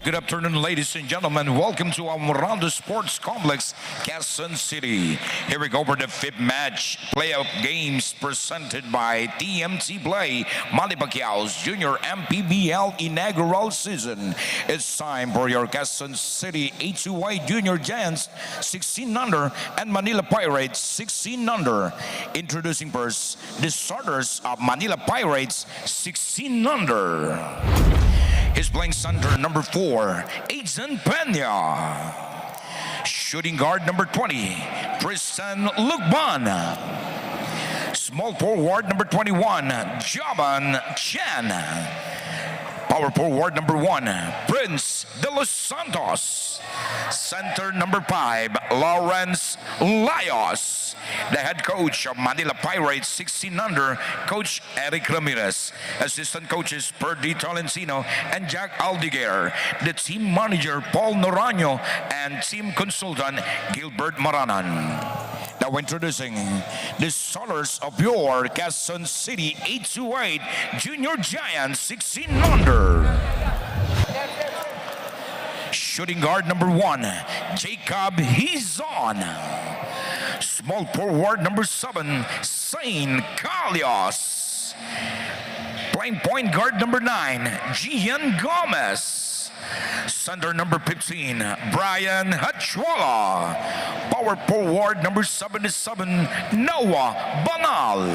Good afternoon, ladies and gentlemen. Welcome to Amoranto Sports Complex, Quezon City. Here we go for the fifth match. Playoff games presented by TMT Play, Manny Pacquiao's Junior MPBL inaugural season. It's time for your Quezon City A2Y Junior Giants 16 under and Manila Pirates 16 under. Introducing first the starters of Manila Pirates 16 under. He's playing center number 4, Aizen Peña. Shooting guard number 20, Tristan Lugban. Small forward number 21, Jaban Chan. Power forward number 1, Prince de los Santos. Center number 5, Lawrence Layos. The head coach of Manila Pirates 16 under, Coach Eric Ramirez. Assistant coaches Perdi Tolentino and Jack Aldeguer. The team manager Paul Noraño and team consultant Gilbert Maranan. Now introducing the starters of your Quezon City 828 Junior Giants 16 under. Shooting guard number 1, Jacob Hizon. Small forward number 7, Sain Calios. Playing point guard number 9, Gian Gomez. Center number 15, Brian Hachuala. Power forward number 77, Noah Banal.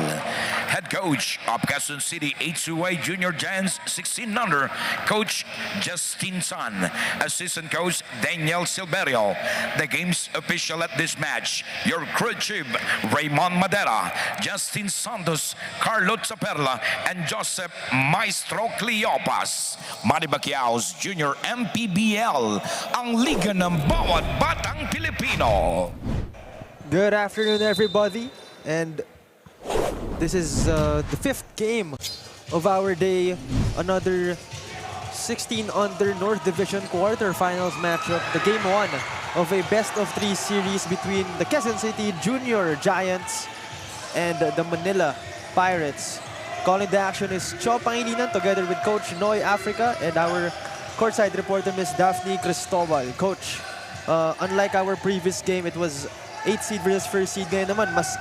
Head coach of Quezon City H2A Junior Giants 16 under, Coach Justin San. Assistant coach Daniel Silverio. The game's official at this match, your crew chief Raymond Madera, Justin Santos, Carlo Zaperla, and Joseph Maestro Cleopas. Manny Pacquiao's Junior MPBL, ang liga ng bawat batang Pilipino. Good afternoon, everybody, and this is the fifth game of our day. Another 16 under North Division quarterfinals matchup. The game 1 of a best-of-3 series between the Quezon City Junior Giants and the Manila Pirates. Calling the action is Cho Pangilinan together with Coach Noy Africa and our courtside reporter Miss Daphne Cristobal. Coach, unlike our previous game, it was 8 seed versus 1st seed. Ngayon naman, mas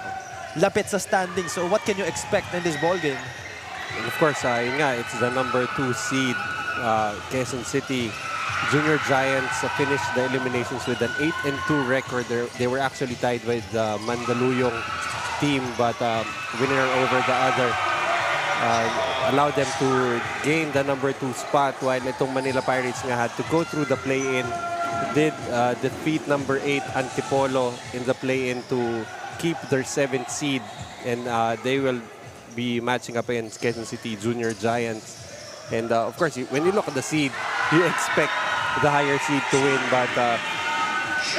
lapit sa standing. So what can you expect in this ball game? And of course, yun nga, it's the number 2 seed, Quezon City Junior Giants finished the eliminations with an 8-2 record. They were actually tied with the Mandaluyong team, but winner over the other allowed them to gain the number 2 spot, while itong Manila Pirates nga had to go through the play-in. Did defeat number 8 Antipolo in the play-in to keep their 7th seed, and they will be matching up against Quezon City Junior Giants. And of course, when you look at the seed, you expect the higher seed to win, but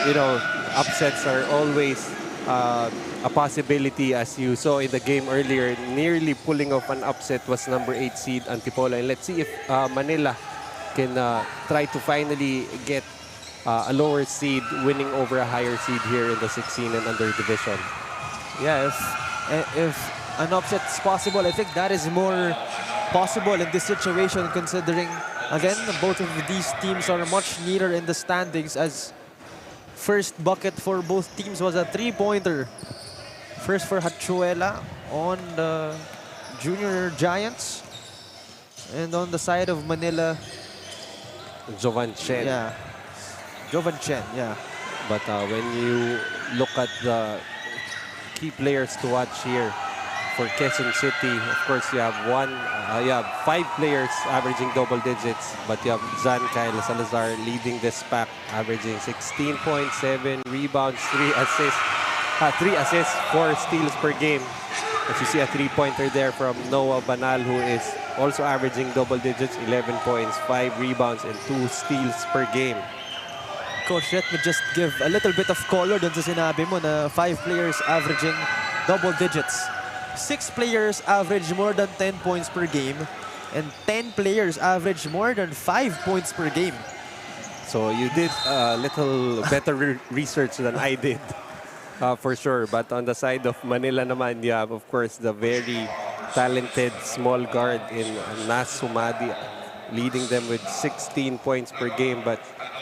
you know, upsets are always a possibility, as you saw in the game earlier. Nearly pulling off an upset was number 8 seed Antipolo. And let's see if Manila can try to finally get a lower seed winning over a higher seed here in the 16 and under division. Yeah, if an upset is possible, I think that is more possible in this situation, considering, again, both of these teams are much nearer in the standings, as first bucket for both teams was a 3-pointer. First for Hachuela on the Junior Giants. And on the side of Manila, Jovan Chen. yeah, Jovan Chen, yeah. But when you look at the key players to watch here for Quezon City, of course you have 5 players averaging double digits, but you have Zan Kyle Salazar leading this pack, averaging 16.7 rebounds, 3 assists, 4 steals per game. As you see, a 3-pointer there from Noah Banal, who is also averaging double digits, 11 points, 5 rebounds, and 2 steals per game. Coach, let me just give a little bit of color dun sa sinabi mo na 5 players averaging double digits. 6 players average more than 10 points per game, and 10 players average more than 5 points per game. So you did a little better research than I did, for sure. But on the side of Manila naman, you have, of course, the very talented small guard in Nas Sumadi. leading them with 16 points per game. But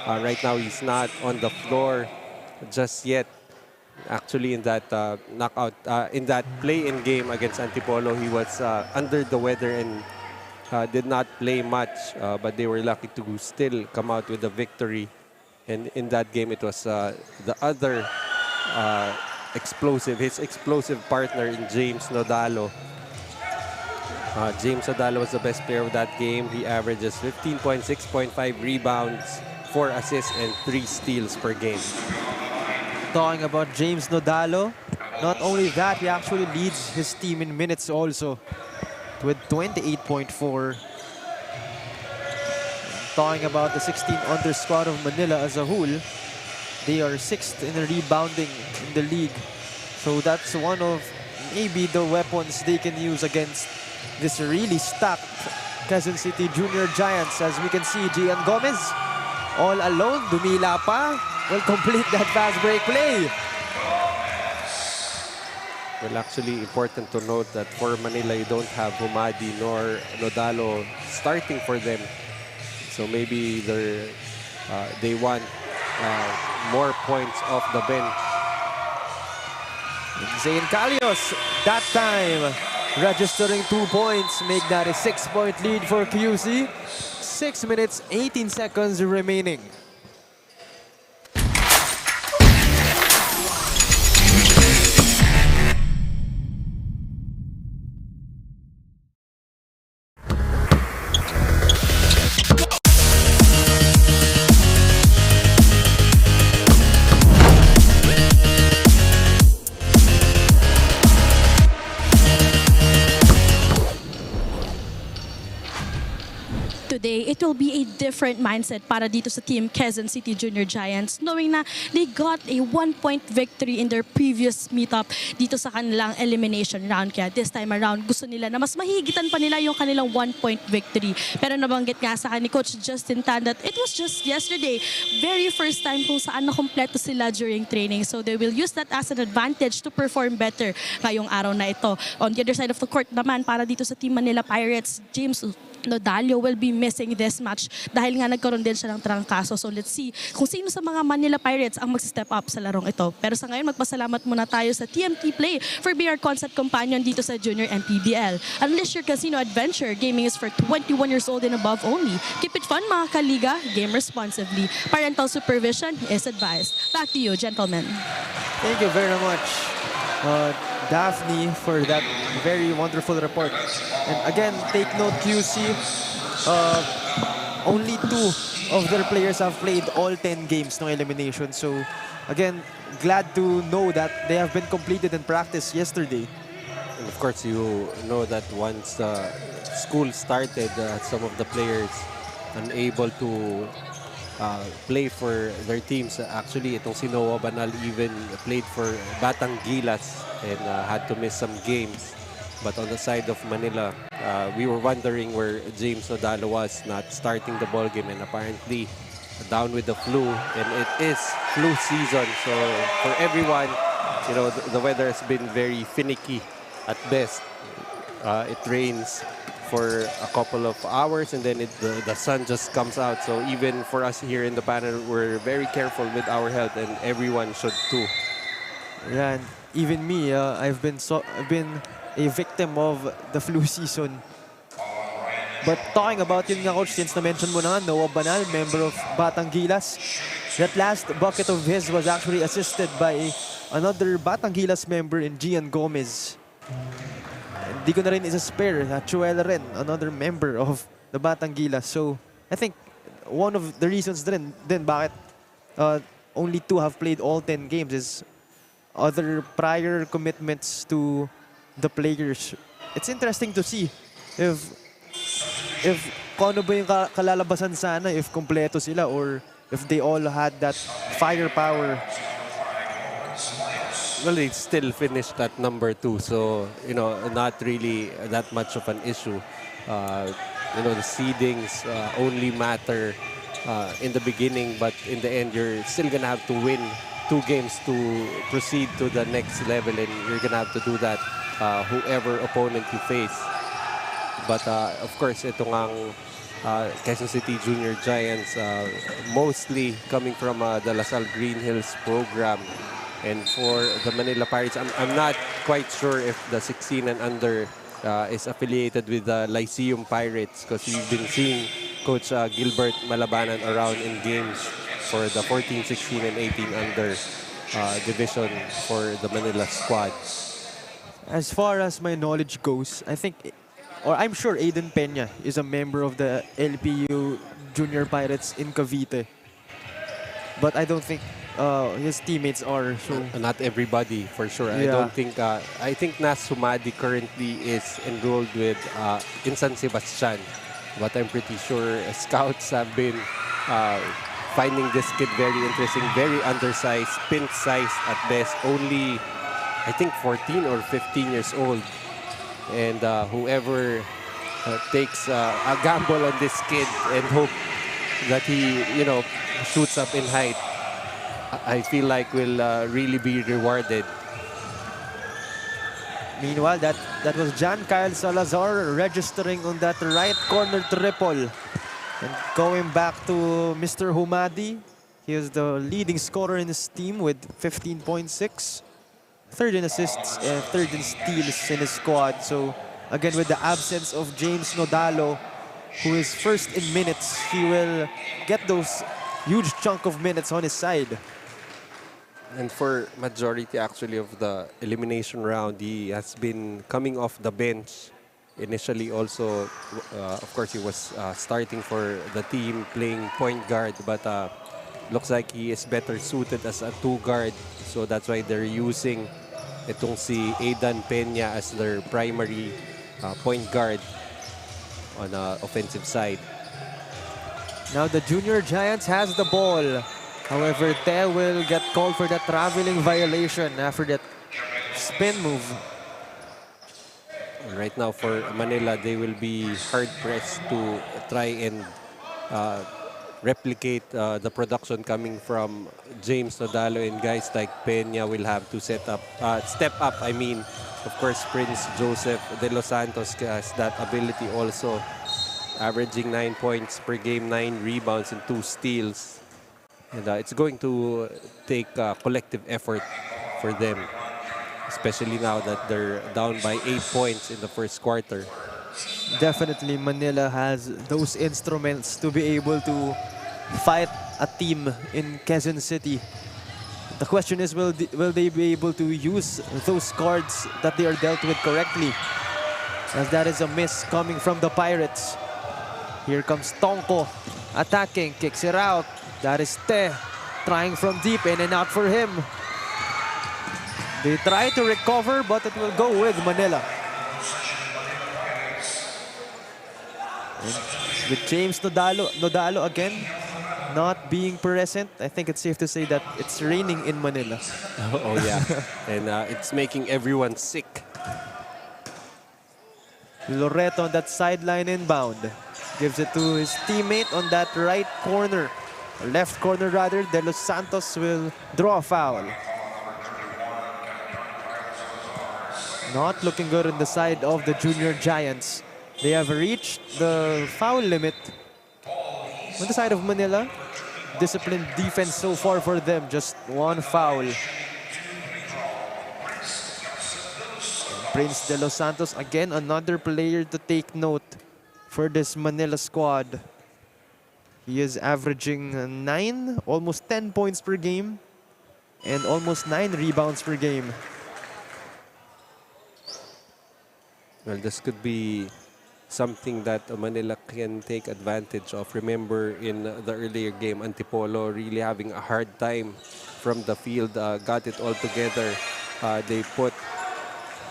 right now, he's not on the floor just yet. Actually, in that in that play-in game against Antipolo, he was under the weather and did not play much. But they were lucky to still come out with a victory. And in that game, it was the other his explosive partner in James Nodalo. James Nodalo was the best player of that game. He averages 15.6.5 rebounds, 4 assists, and 3 steals per game. Talking about James Nodalo, not only that, he actually leads his team in minutes also with 28.4. Talking about the 16 under squad of Manila as a whole, they are 6th in rebounding in the league. So that's one of maybe the weapons they can use against this really stacked Quezon City Junior Giants. As we can see, Gian Gomez all alone, dumila pa, will complete that fast break play. Well, actually, important to note that for Manila, you don't have Humadi nor Nodalo starting for them. So maybe they want more points off the bench. Zayn Calios, that time, registering 2 points, make that a 6-point lead for QC. 6 minutes, 18 seconds remaining. Today, it will be a different mindset para dito sa team Quezon City Junior Giants, knowing na they got a 1-point victory in their previous meetup dito sa kanilang elimination round. Kaya this time around, gusto nila na mas mahigitan pa nila yung kanilang 1-point victory. Pero nabanggit nga sa ni Coach Justin Tan that it was just yesterday, very first time kung saan nakompleto sila during training. So they will use that as an advantage to perform better ngayong araw na ito. On the other side of the court naman, para dito sa team Manila Pirates, James Nodalo will be missing this match dahil nga nagkaroon din siya ng trangkaso. So let's see kung sino sa mga Manila Pirates ang mag-step up sa larong ito. Pero sa ngayon, magpasalamat muna tayo sa TMT Play for being our concept companion dito sa Junior MPBL. Unleash your casino adventure. Gaming is for 21 years old and above only. Keep it fun mga kaliga. Game responsibly. Parental supervision is advised. Back to you, gentlemen. Thank you very much, Daphne, for that very wonderful report. And again, take note, QC, only 2 of their players have played all 10 games ng elimination. So again, glad to know that they have been completed in practice yesterday. And of course, you know that once school started, some of the players unable to play for their teams. Actually, itong si Noah Banal even played for Batang Gilas and had to miss some games. But on the side of Manila, we were wondering where James Nodalo was, not starting the ball game, and apparently down with the flu. And it is flu season, so for everyone, you know, the weather has been very finicky at best. It rains for a couple of hours and then the sun just comes out. So even for us here in the panel, we're very careful with our health, and everyone should too. Yeah, and even me, I've been a victim of the flu season. But talking about yun nga, Coach, since na-mention mo na nga, Noah Banal, member of Batang Gilas, that last bucket of his was actually assisted by another Batang Gilas member in Gian Gomez. Hindi ko na rin isa-spare, Chuela rin, another member of the Batang Gilas. So, I think one of the reasons din bakit only 2 have played all 10 games is other prior commitments to the players. It's interesting to see if kung ano ba yung kalalabasan sana if kompleto sila or if they all had that firepower. Well, they still finished at number 2, so you know, not really that much of an issue. You know, the seedings only matter in the beginning, but in the end, you're still gonna have to win 2 games to proceed to the next level, and you're gonna have to do that whoever opponent you face. But of course, ito ngang Quezon City Junior Giants, mostly coming from the LaSalle Green Hills program. And for the Manila Pirates, I'm not quite sure if the 16 and under is affiliated with the Lyceum Pirates, because we've been seeing Coach Gilbert Malabanan around in games for the 14, 16, and 18 under division for the Manila squad. As far as my knowledge goes, I think, or I'm sure Aiden Peña is a member of the LPU Junior Pirates in Cavite. But I don't think his teammates are, so... Not everybody, for sure. I Yeah. don't think, I think Nas Sumadi currently is enrolled with in San Sebastian. But I'm pretty sure scouts have been finding this kid very interesting, very undersized, pint-sized at best, only, I think, 14 or 15 years old. And whoever takes a gamble on this kid and hope that he, shoots up in height, I feel like will really be rewarded. Meanwhile, that was John Kyle Salazar registering on that right corner triple. And going back to Mr. Humadi, he is the leading scorer in his team with 15.6. Third in assists and third in steals in his squad. So again, with the absence of James Nodalo, who is first in minutes, he will get those huge chunk of minutes on his side. And for majority actually of the elimination round, he has been coming off the bench. Initially also, of course, he was starting for the team playing point guard, but looks like he is better suited as a two guard. So that's why they're using itong si Aidan Peña as their primary point guard on the offensive side. Now the Junior Giants has the ball. However, Te will get called for that traveling violation after that spin move. Right now for Manila, they will be hard-pressed to try and replicate the production coming from James Nodalo, and guys like Peña will have to step up. I mean, of course, Prince Joseph De Los Santos has that ability also, averaging 9 points per game, 9 rebounds, and 2 steals. And it's going to take collective effort for them, especially now that they're down by 8 points in the first quarter. Definitely, Manila has those instruments to be able to fight a team in Quezon City. The question is, will they be able to use those cards that they are dealt with correctly? As that is a miss coming from the Pirates. Here comes Tonko attacking, kicks it out. That is Te trying from deep, in and out for him. They try to recover, but it will go with Manila. And with James Nodalo again not being present, I think it's safe to say that it's raining in Manila. Oh yeah, and it's making everyone sick. Loreto on that sideline inbound. Gives it to his teammate on that right corner. Left corner rather. De Los Santos will draw a foul. Not looking good on the side of the Junior Giants. They have reached the foul limit. On the side of Manila, disciplined defense so far for them. Just one foul. Prince De Los Santos, again, another player to take note for this Manila squad. He is averaging 9, almost 10 points per game, and almost 9 rebounds per game. Well, this could be something that Manila can take advantage of. Remember, in the earlier game, Antipolo really having a hard time from the field, got it all together. They put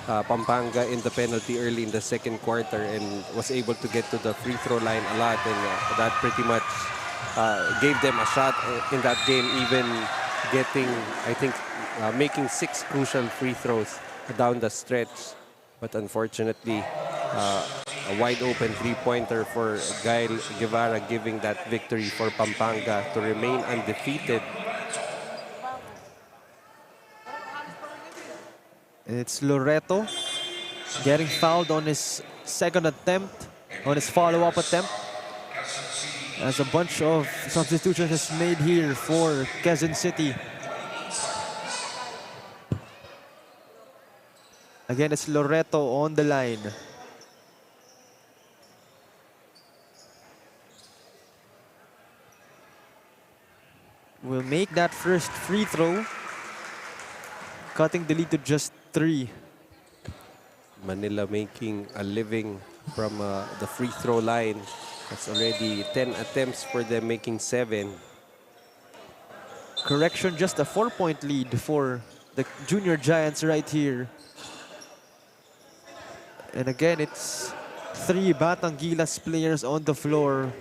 Pampanga in the penalty early in the second quarter and was able to get to the free throw line a lot, and that pretty much gave them a shot in that game, even getting, I think, making 6 crucial free throws down the stretch. But unfortunately, a wide open three-pointer for Gael Guevara, giving that victory for Pampanga to remain undefeated. It's Loreto getting fouled on his second attempt, on his follow-up attempt. as a bunch of substitutions is made here for Quezon City. Again, it's Loreto on the line. Will make that first free throw, cutting the lead to just 3. Manila making a living from the free throw line. That's already 10 attempts for them, making 7. Correction, just a 4-point lead for the Junior Giants right here. And again, it's 3 Batangilas players on the floor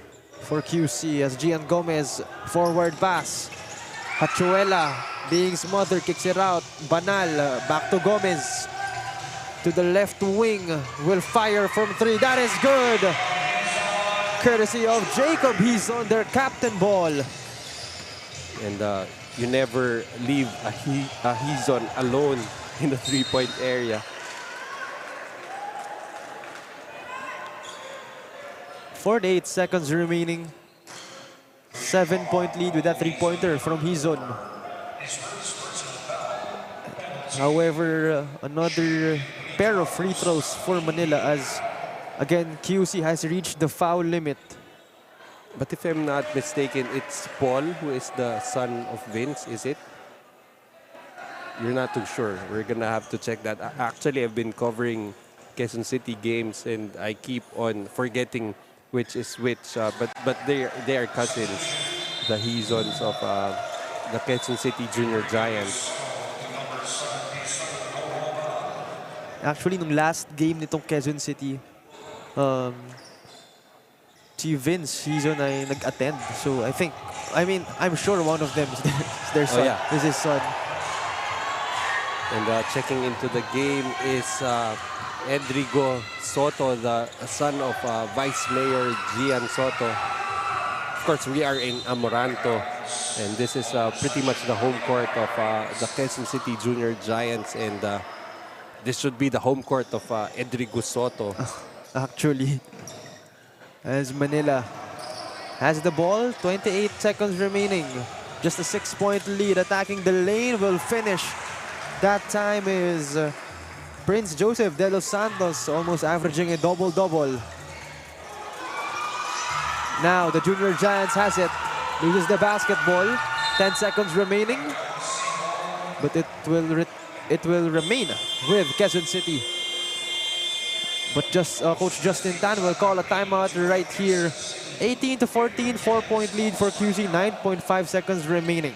for QC as Gian Gomez, forward pass. Hachuela being smothered, kicks it out. Banal, back to Gomez. To the left wing, will fire from 3. That is good! Courtesy of Jacob, he's on their captain ball. And you never leave a Hizon alone in the 3-point area. 48 seconds remaining. 7-point lead with that 3-pointer from Hizon. However, another pair of free throws for Manila as, again, QC has reached the foul limit. But if I'm not mistaken, it's Paul who is the son of Vince, is it? You're not too sure. We're gonna have to check that. Actually, I've been covering Quezon City games and I keep on forgetting which is which. But they are cousins, the Hizons of the Quezon City Junior Giants. Actually, nung last game nitong Quezon City, si Vince Hizon ay nag-attend. So I'm sure one of them is their son. Oh, yeah. Is his son. And checking into the game is Edrigo Soto, the son of Vice Mayor Gian Soto. Of course, we are in Amoranto, and this is pretty much the home court of the Quezon City Junior Giants, and this should be the home court of Edrigo Soto. Actually, as Manila has the ball, 28 seconds remaining. Just a 6-point lead, attacking the lane, will finish. That time is Prince Joseph de los Santos, almost averaging a double-double. Now the Junior Giants has it, loses the basketball. 10 seconds remaining, but it will remain with Quezon City. But Coach Justin Tan will call a timeout right here. 18-14, 4-point lead for QC, 9.5 seconds remaining.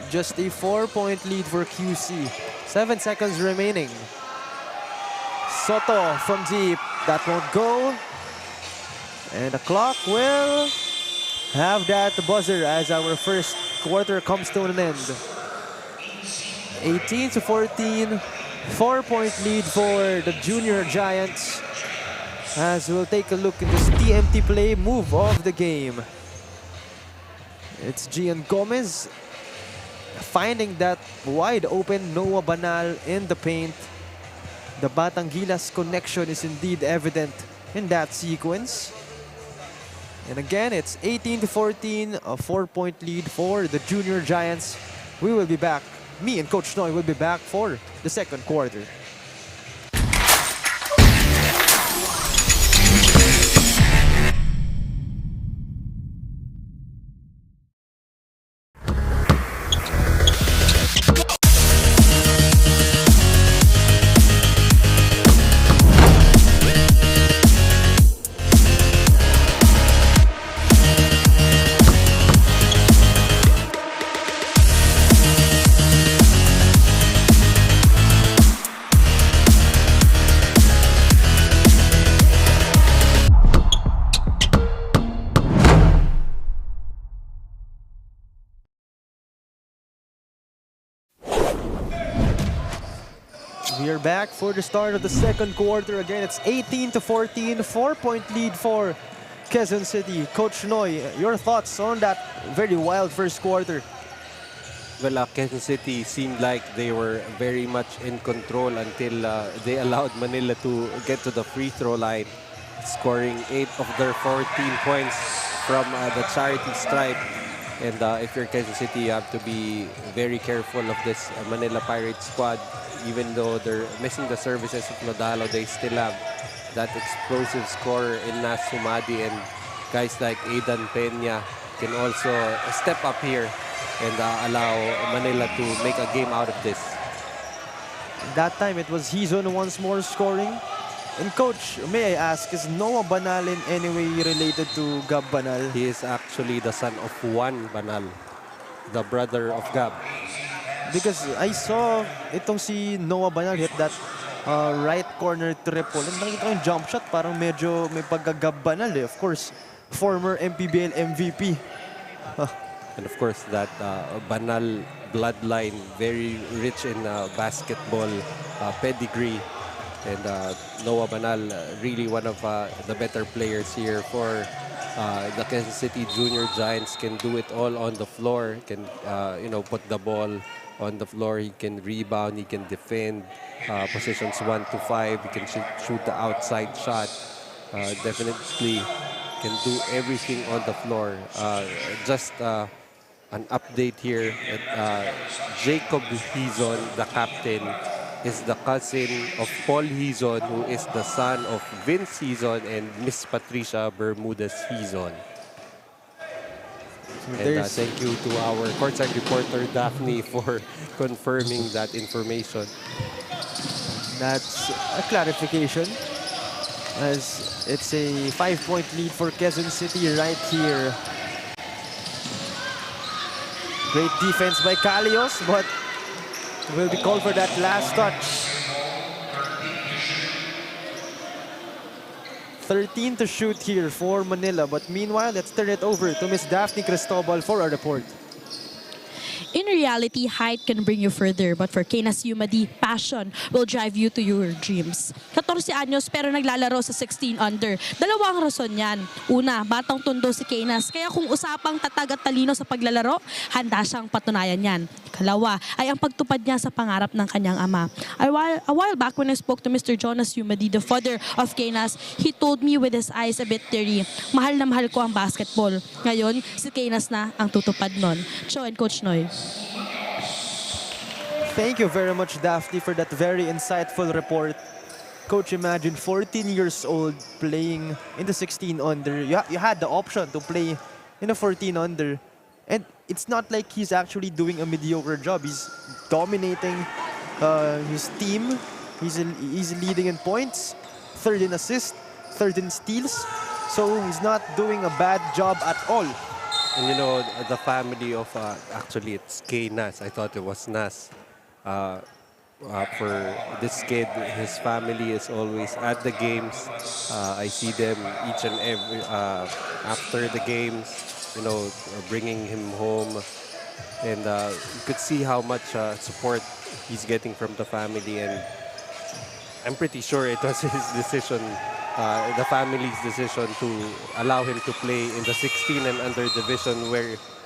Just a 4-point lead for QC. 7 seconds remaining. Soto from deep. That won't go. And the clock will have that buzzer as our first quarter comes to an end. 18-14. 4-point lead for the Junior Giants. As we'll take a look at this TMT play move of the game. It's Gian Gomez finding that wide open Noah Banal in the paint. The Batangilas connection is indeed evident in that sequence. And again, it's 18-14, a 4-point lead for the Junior Giants. We will be back. Me and Coach Noy will be back for the second quarter. We are back for the start of the second quarter. Again, it's 18-14, 4-point lead for Quezon City. Coach Noy, your thoughts on that very wild first quarter? Well, Quezon City seemed like they were very much in control until they allowed Manila to get to the free throw line, scoring 8 of their 14 points from the charity stripe. And if you're Quezon City, you have to be very careful of this Manila Pirates squad. Even though they're missing the services of Nodalo, they still have that explosive scorer in Nas Sumadi, and guys like Aidan Peña can also step up here and allow Manila to make a game out of this. That time it was Hizon once more scoring. And Coach, may I ask, is Noah Banal in any way related to Gab Banal? He is actually the son of Juan Banal, the brother of Gab. Because I saw itong si Noah Banal hit that right corner triple. And nakita ko yung jump shot, parang medyo may pagka-Gab Banal eh. Of course, former MPBL MVP. And of course, that Banal bloodline, very rich in basketball pedigree. And Noah Banal, really one of the better players here for the Quezon City Junior Giants. Can do it all on the floor. Can put the ball on the floor. He can rebound. He can defend. Positions 1 to 5. He can shoot the outside shot. Definitely can do everything on the floor. Just an update here. Jacob Hizon, the captain, is the cousin of Paul Hizon, who is the son of Vince Hizon and Miss Patricia Bermudez Hizon. And thank you to our courtside reporter, Daphne, for confirming that information. That's a clarification, as it's a 5-point lead for Quezon City right here. Great defense by Calios, but will be called for that last touch. 13 to shoot here for Manila, but meanwhile, let's turn it over to Miss Daphne Cristobal for a report. In reality, height can bring you further, but for Kaynas Yumadi, passion will drive you to your dreams. 14 anyos pero naglalaro sa 16 under. Dalawang rason yan. Una, batang tondo si Kaynas, kaya kung usapang tatag at talino sa paglalaro, handa siyang patunayan yan. Ikalawa ay ang pagtupad niya sa pangarap ng kanyang ama. A while back when I spoke to Mr. Jonas Yumadi, the father of Kaynas, he told me with his eyes a bit teary, mahal na mahal ko ang basketball. Ngayon, si Kaynas na ang tutupad nun. Show and Coach Noy. Thank you very much, Daphne, for that very insightful report. Coach, imagine 14 years old playing in the 16 under. You had the option to play in the 14 under. And it's not like he's actually doing a mediocre job. He's dominating his team. He's leading in points, third in assists, third in steals. So he's not doing a bad job at all. And you know, the family of, actually it's K Nas. I thought it was Nas. For this kid, his family is always at the games. I see them each and every, after the games, you know, bringing him home. And you could see how much support he's getting from the family. And I'm pretty sure it was his decision, the family's decision to allow him to play in the 16 and under division,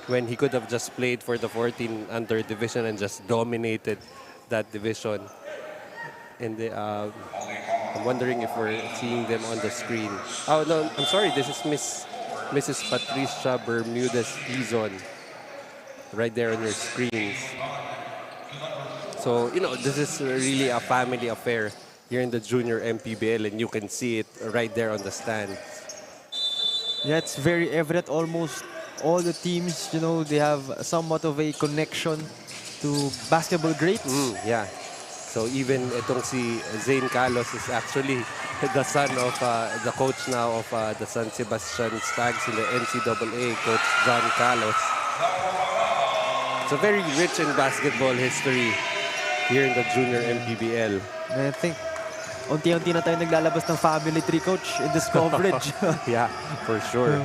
when he could have just played for the 14 under division and just dominated that division. And I'm wondering if we're seeing them on the screen. Oh no, I'm sorry, this is Miss Mrs. Patricia Bermudez Quezon. Right there on your screens. So, this is really a family affair here in the junior MPBL, and you can see it right there on the stand. Yeah, it's very evident. Almost all the teams, they have somewhat of a connection to basketball greats. Yeah. So even itong si Zane Calos is actually the son of the coach now of the San Sebastian Stags in the NCAA, Coach John Calos. So very rich in basketball history here in the junior MPBL. And I think unti-unti na tayo naglalabas ng family tree, Coach, in this coverage. Yeah, for sure.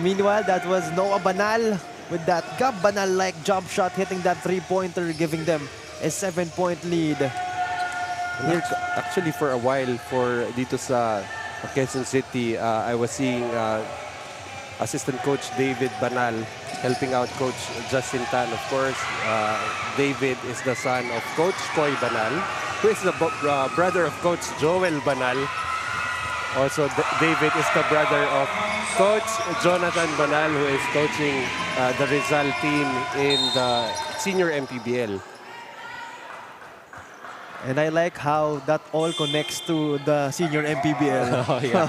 Meanwhile, that was Noah Banal with that Gab Banal-like jump shot, hitting that three-pointer, giving them a 7-point lead. Here, actually, for a while, for dito sa Quezon City, I was seeing assistant coach David Banal helping out Coach Justin Tan. Of course, David is the son of Coach Koy Banal, who is the brother of Coach Joel Banal. Also, David is the brother of Coach Jonathan Banal, who is coaching the Rizal team in the senior MPBL. And I like how that all connects to the senior MPBL. Oh, yeah.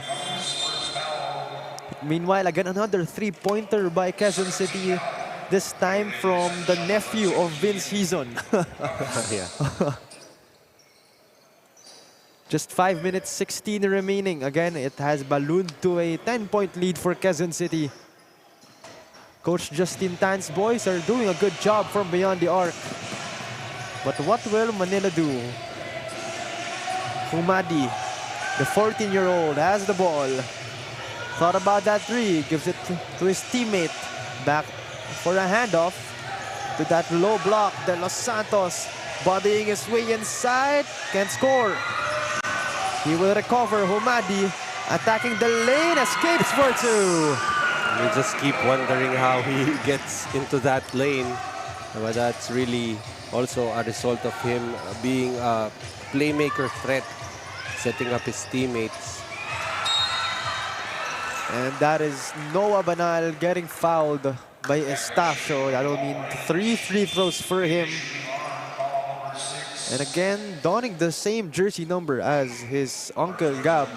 Meanwhile, again, another three-pointer by Quezon City, this time from the nephew of Vince Hizon. Yeah. Just 5 minutes, 16 remaining. Again, it has ballooned to a 10-point lead for Quezon City. Coach Justin Tan's boys are doing a good job from beyond the arc. But what will Manila do? Humadi, the 14-year-old, has the ball. Thought about that three, gives it to his teammate. Back for a handoff to that low block. De Los Santos bodying his way inside, can score. He will recover. Humadi attacking the lane, escapes for two. You just keep wondering how he gets into that lane. But that's really also a result of him being a playmaker threat, setting up his teammates. And that is Noah Banal getting fouled by Estacio. That will mean 3 free throws for him. And again, donning the same jersey number as his uncle Gab.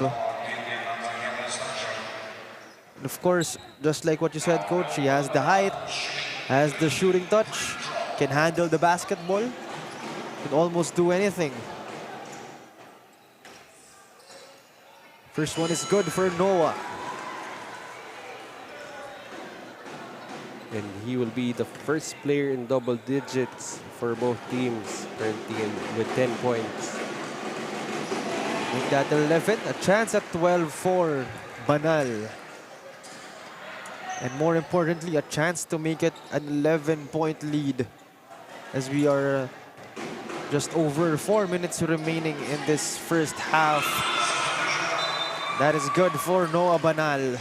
And of course, just like what you said, Coach, he has the height, has the shooting touch, can handle the basketball, can almost do anything. First one is good for Noah. And he will be the first player in double digits for both teams, currently with 10 points. Make that 11, a chance at 12 for Banal. And more importantly, a chance to make it an 11-point lead as we are just over 4 minutes remaining in this first half. That is good for Noah Banal,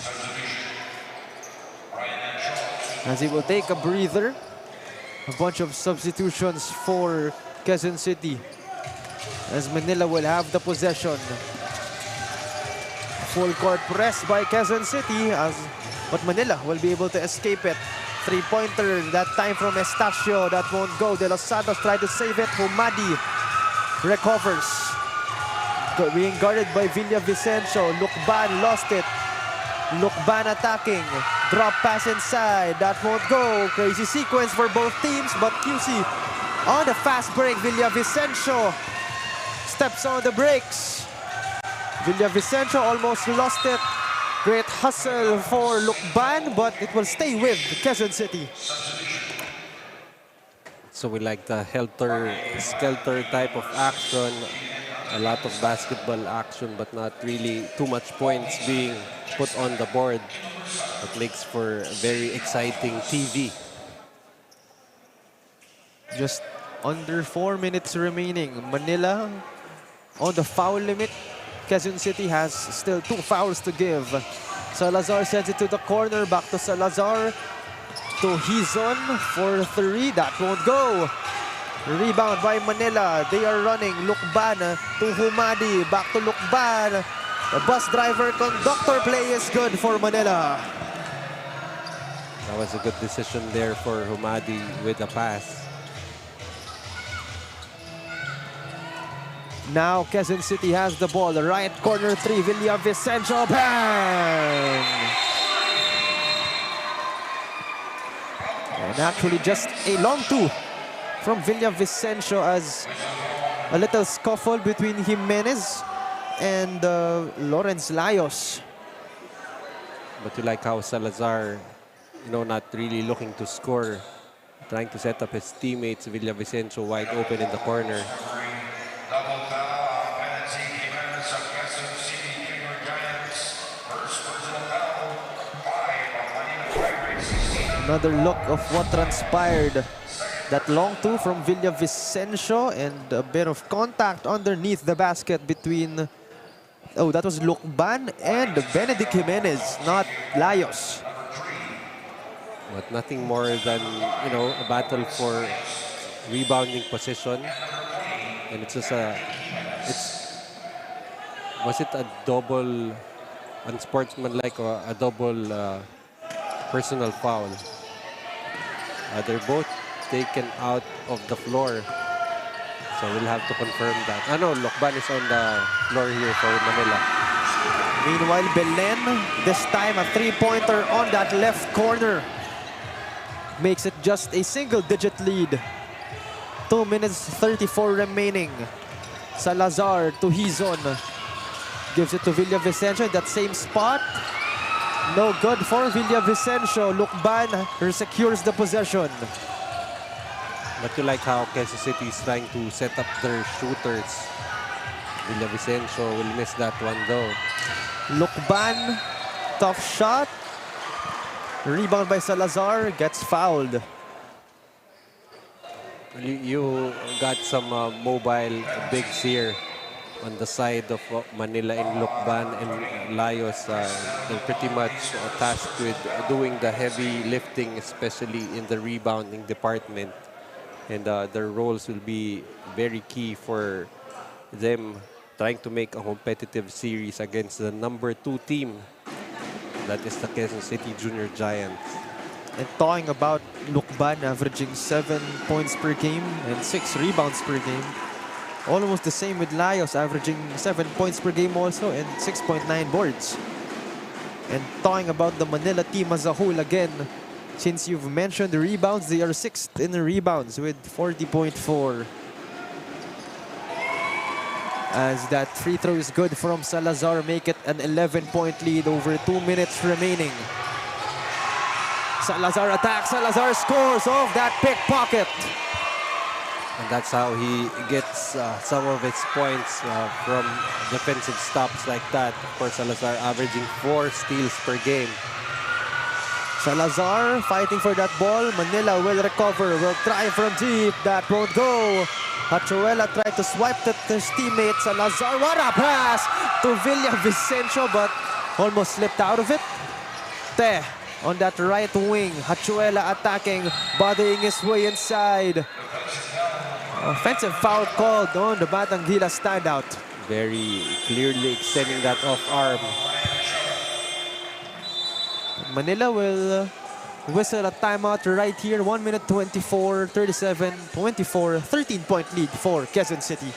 as he will take a breather. A bunch of substitutions for Quezon City, as Manila will have the possession. Full court press by Quezon City, but Manila will be able to escape it. Three-pointer, that time from Estacio, that won't go. De Los Santos try to save it. Humadi recovers. Being guarded by Villavicencio. Lucban lost it. Lucban attacking. Drop pass inside. That won't go. Crazy sequence for both teams, but QC on the fast break. Villavicencio steps on the brakes. Villavicencio almost lost it. Great hustle for Lucban, but it will stay with Quezon City. So we like the helter-skelter type of action. A lot of basketball action, but not really too much points being put on the board. It makes for very exciting TV. Just under 4 minutes remaining. Manila on the foul limit. Quezon City has still 2 fouls to give. Salazar sends it to the corner. Back to Salazar. To Hizon for 3. That won't go. Rebound by Manila. They are running. Lucban to Humadi. Back to Lucban. The bus driver conductor play is good for Manila. That was a good decision there for Humadi with the pass. Now Quezon City has the ball. The right corner three. Villavicencio, bang! And actually just a long two from Villavicencio as a little scuffle between Jimenez and Lawrence Layos. But you like how Salazar, not really looking to score, trying to set up his teammates. Villavicencio wide open in the corner. Another look of what transpired. That long two from Villavicencio and a bit of contact underneath the basket between, that was Lucban and Benedict Jimenez, not Layos. But nothing more than, a battle for rebounding position. And it's just was it a double unsportsmanlike or a double personal foul? They're both taken out of the floor. So we'll have to confirm that. No, Lucban is on the floor here for Manila. Meanwhile, Belen, this time a three-pointer on that left corner. Makes it just a single-digit lead. 2 minutes 34 remaining. Salazar to Hizon. Gives it to Villavicencio in that same spot. No good for Villavicencio. Lucban secures the possession. But you like how Quezon City is trying to set up their shooters. Villavicencio will miss that one though. Lucban, tough shot. Rebound by Salazar, gets fouled. You got some mobile bigs here on the side of Manila in Lucban and Layos. They're pretty much tasked with doing the heavy lifting, especially in the rebounding department. And their roles will be very key for them trying to make a competitive series against the number 2 team. That is the Quezon City Junior Giants. And talking about Lucban averaging 7 points per game and 6 rebounds per game. Almost the same with Layos, averaging 7 points per game also and 6.9 boards. And talking about the Manila team as a whole again, since you've mentioned the rebounds, they are 6th in the rebounds with 40.4. As that free throw is good from Salazar, make it an 11-point lead over 2 minutes remaining. Salazar attacks, Salazar scores off that pickpocket. And that's how he gets some of his points from defensive stops like that. Of course, Salazar averaging 4 steals per game. Salazar fighting for that ball. Manila will recover, will try from deep. That won't go. Hachuela tried to swipe at his teammate. Salazar, what a pass to Villavicencio, but almost slipped out of it. Te on that right wing. Hachuela attacking, bothering his way inside. Offensive foul called on the Batanguila standout. Very clearly extending that off arm. Manila will whistle a timeout right here. 1 minute 24, 37, 24, 13-point lead for Quezon City.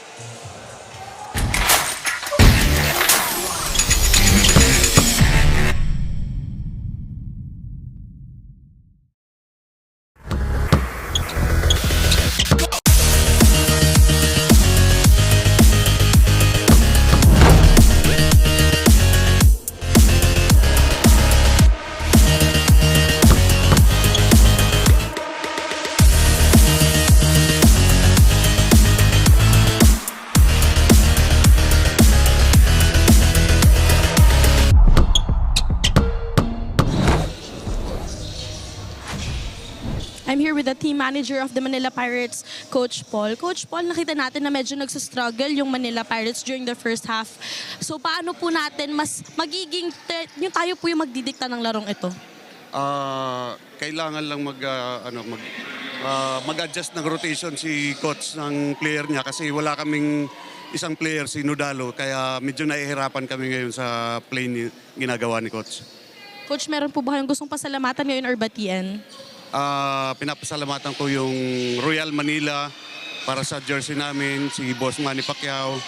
I'm here with the team manager of the Manila Pirates, Coach Paul. Coach Paul, nakita natin na medyo nagsastruggle yung Manila Pirates during the first half. So paano po natin mas magiging, yung tayo po yung magdidikta ng larong ito? Kailangan lang mag-adjust ng rotation si coach ng player niya kasi wala kaming isang player, si Nudalo, kaya medyo nahihirapan kami ngayon sa play ginagawa ni coach. Coach, meron po ba kayong gustong pasalamatan ngayon or batiin? Pinapasalamatan ko yung Royal Manila para sa jersey namin, si Boss Manny Pacquiao,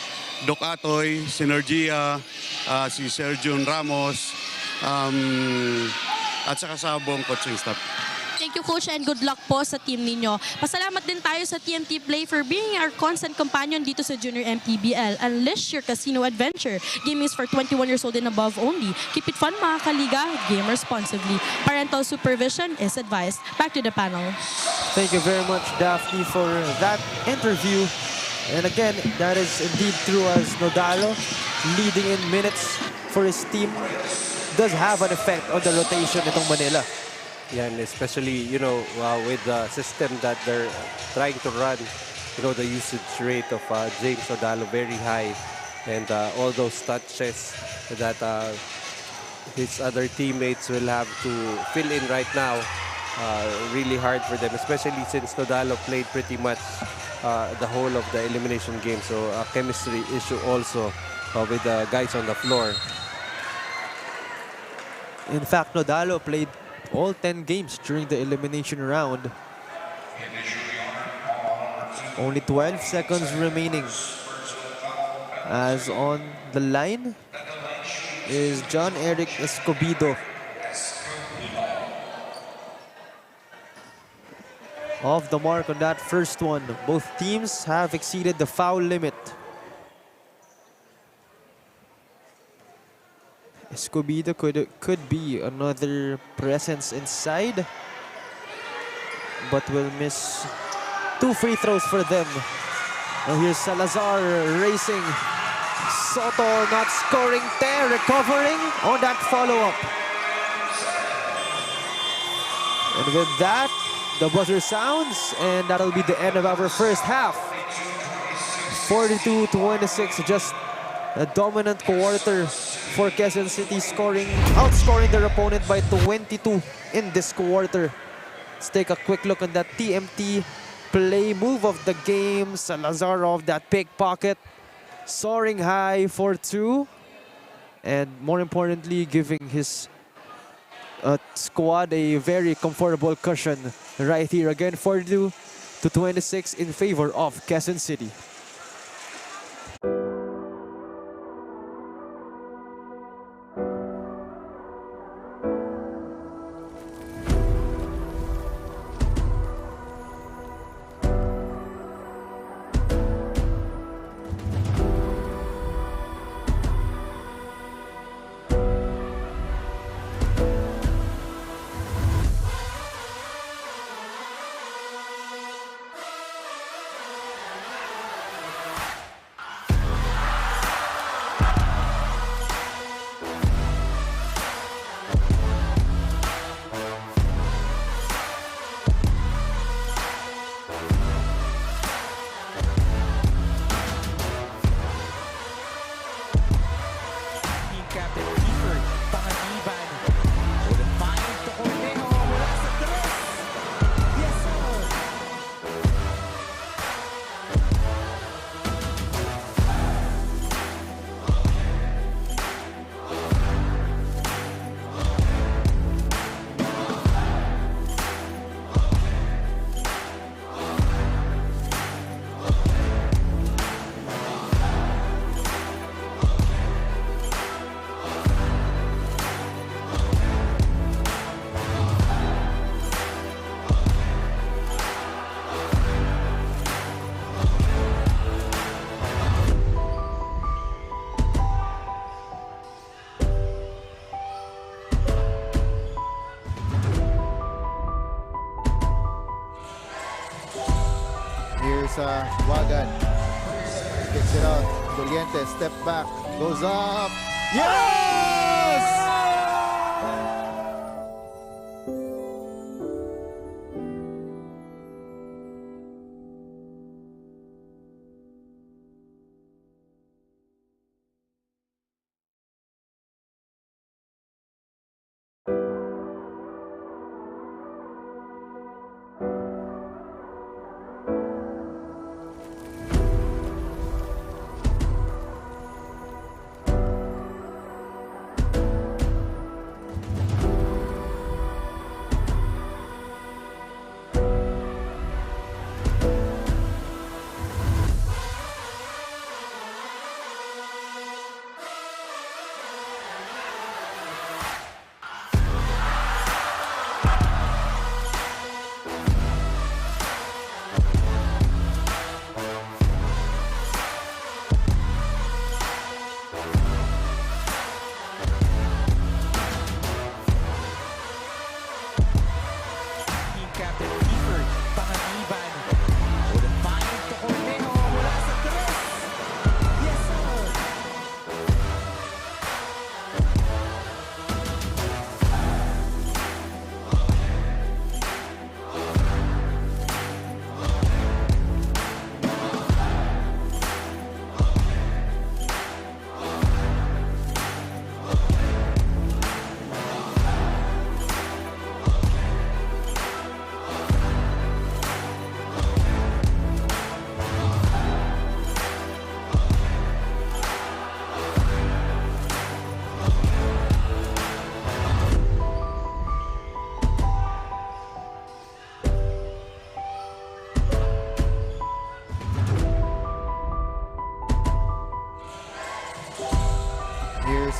Doc Atoy, Synergia, si Sergio Ramos, at saka sa buong coaching staff. Thank you, Coach, and good luck po sa team ninyo. Pasalamat din tayo sa TMT Play for being our constant companion dito sa Junior MPBL. Unleash your casino adventure. Gaming is for 21 years old and above only. Keep it fun, mga kaliga. Game responsibly. Parental supervision is advised. Back to the panel. Thank you very much, Daphne, for that interview. And again, that is indeed true, as Nodalo, leading in minutes for his team, does have an effect on the rotation itong Manila. Yeah, and especially, with the system that they're trying to run, the usage rate of James Odalo very high. And all those touches that his other teammates will have to fill in right now, really hard for them, especially since Odalo played pretty much the whole of the elimination game. So a chemistry issue also with the guys on the floor. In fact, Nodalo played all 10 games during the elimination round. Only 12 seconds remaining. As on the line is John Eric Escobedo. Off the mark on that first one. Both teams have exceeded the foul limit. Escobedo could be another presence inside, but will miss 2 free throws for them. Now here's Salazar racing. Soto not scoring there, recovering on that follow-up. And with that, the buzzer sounds, and that'll be the end of our first half. 42-26, just a dominant quarter for Quezon City, outscoring their opponent by 22 in this quarter. Let's take a quick look at that TMT play move of the game. Salazar off that pickpocket, soaring high for 2, and more importantly, giving his squad a very comfortable cushion right here. Again, 42-26 in favor of Quezon City. Wagan kicks it out. Doliente step back, goes up. Yes!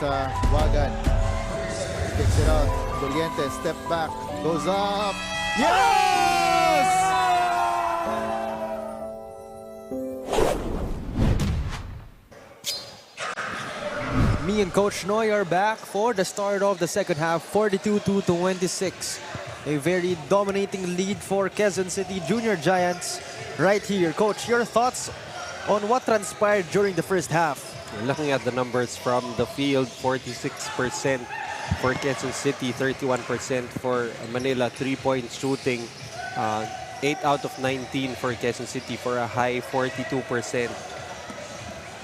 sa Wagan. Kicks it out. Doliente, step back. Goes up. Yes! Me and Coach Noy are back for the start of the second half, 42-26. A very dominating lead for Quezon City Junior Giants right here. Coach, your thoughts on what transpired during the first half? Looking at the numbers from the field, 46% for Quezon City, 31% for Manila. 3-point shooting, 8 out of 19 for Quezon City for a high 42%.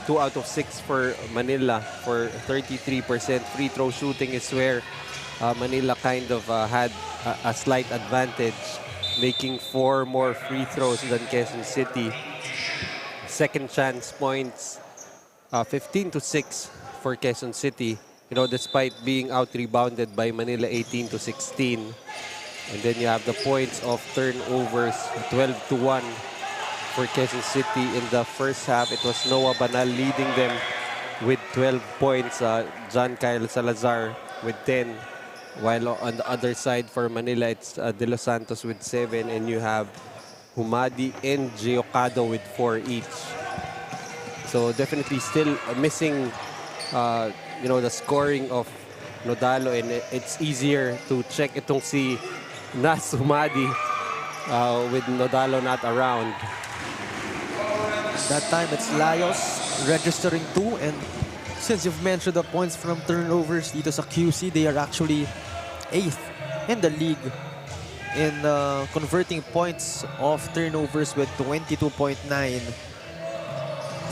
2 out of 6 for Manila for 33%. Free throw shooting is where Manila kind of had a slight advantage, making 4 more free throws than Quezon City. Second chance points, 15-6 for Quezon City. You know, despite being out-rebounded by Manila 18-16. And then you have the points of turnovers, 12-1 for Quezon City. In the first half, it was Noah Banal leading them with 12 points. John Kyle Salazar with 10. While on the other side for Manila, it's De Los Santos with 7. And you have Humadi and Giocado with 4 each. So definitely still missing, you know, the scoring of Nodalo. And it's easier to check itong si Nas Humadi with Nodalo not around. That time it's Laios registering 2, and since you've mentioned the points from turnovers dito sa QC, they are actually 8th in the league in converting points off turnovers with 22.9.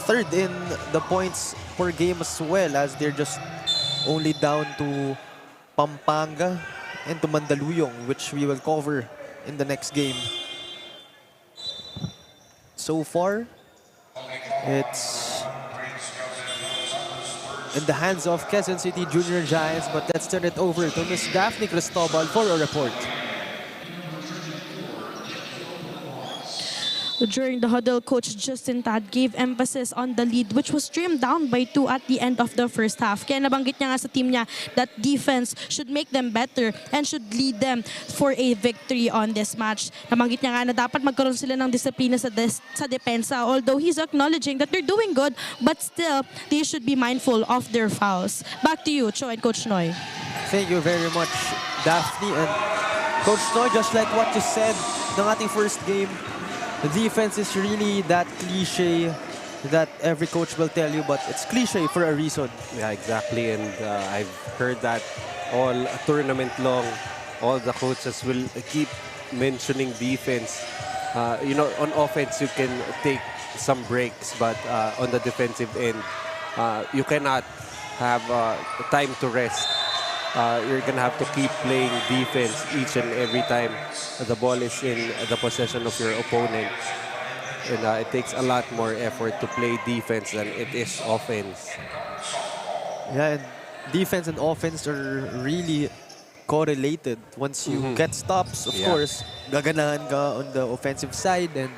Third in the points per game as well, as they're just only down to Pampanga and to Mandaluyong, which we will cover in the next game. So far, it's in the hands of Quezon City Junior Giants, but let's turn it over to Miss Daphne Cristobal for a report. During the huddle, Coach Justin Tad gave emphasis on the lead, which was trimmed down by 2 at the end of the first half. Kaya nabanggit niya nga sa team niya that defense should make them better and should lead them for a victory on this match. Nabanggit niya nga na dapat magkaroon sila ng disiplina sa depensa, although he's acknowledging that they're doing good, but still, they should be mindful of their fouls. Back to you, Cho and Coach Noy. Thank you very much, Daphne. And Coach Noy, just like what you said ng ating first game, the defense is really that cliche that every coach will tell you, but it's cliche for a reason. Yeah, exactly. And I've heard that all tournament long. All the coaches will keep mentioning defense. You know, on offense, you can take some breaks, but on the defensive end, you cannot have time to rest. You're gonna have to keep playing defense each and every time the ball is in the possession of your opponent. And it takes a lot more effort to play defense than it is offense. Yeah, and defense and offense are really correlated. Once you get stops, of course, gaganahan ka on the offensive side, and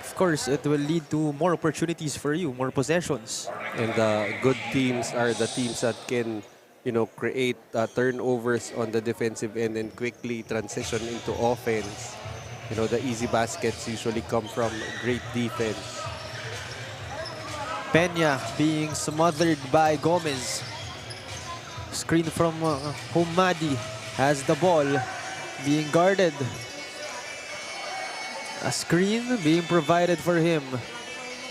of course, it will lead to more opportunities for you, more possessions. And the good teams are the teams that can, you know, create turnovers on the defensive end and quickly transition into offense. You know, the easy baskets usually come from great defense. Peña being smothered by Gomez. Screen from Humadi has the ball being guarded. A screen being provided for him.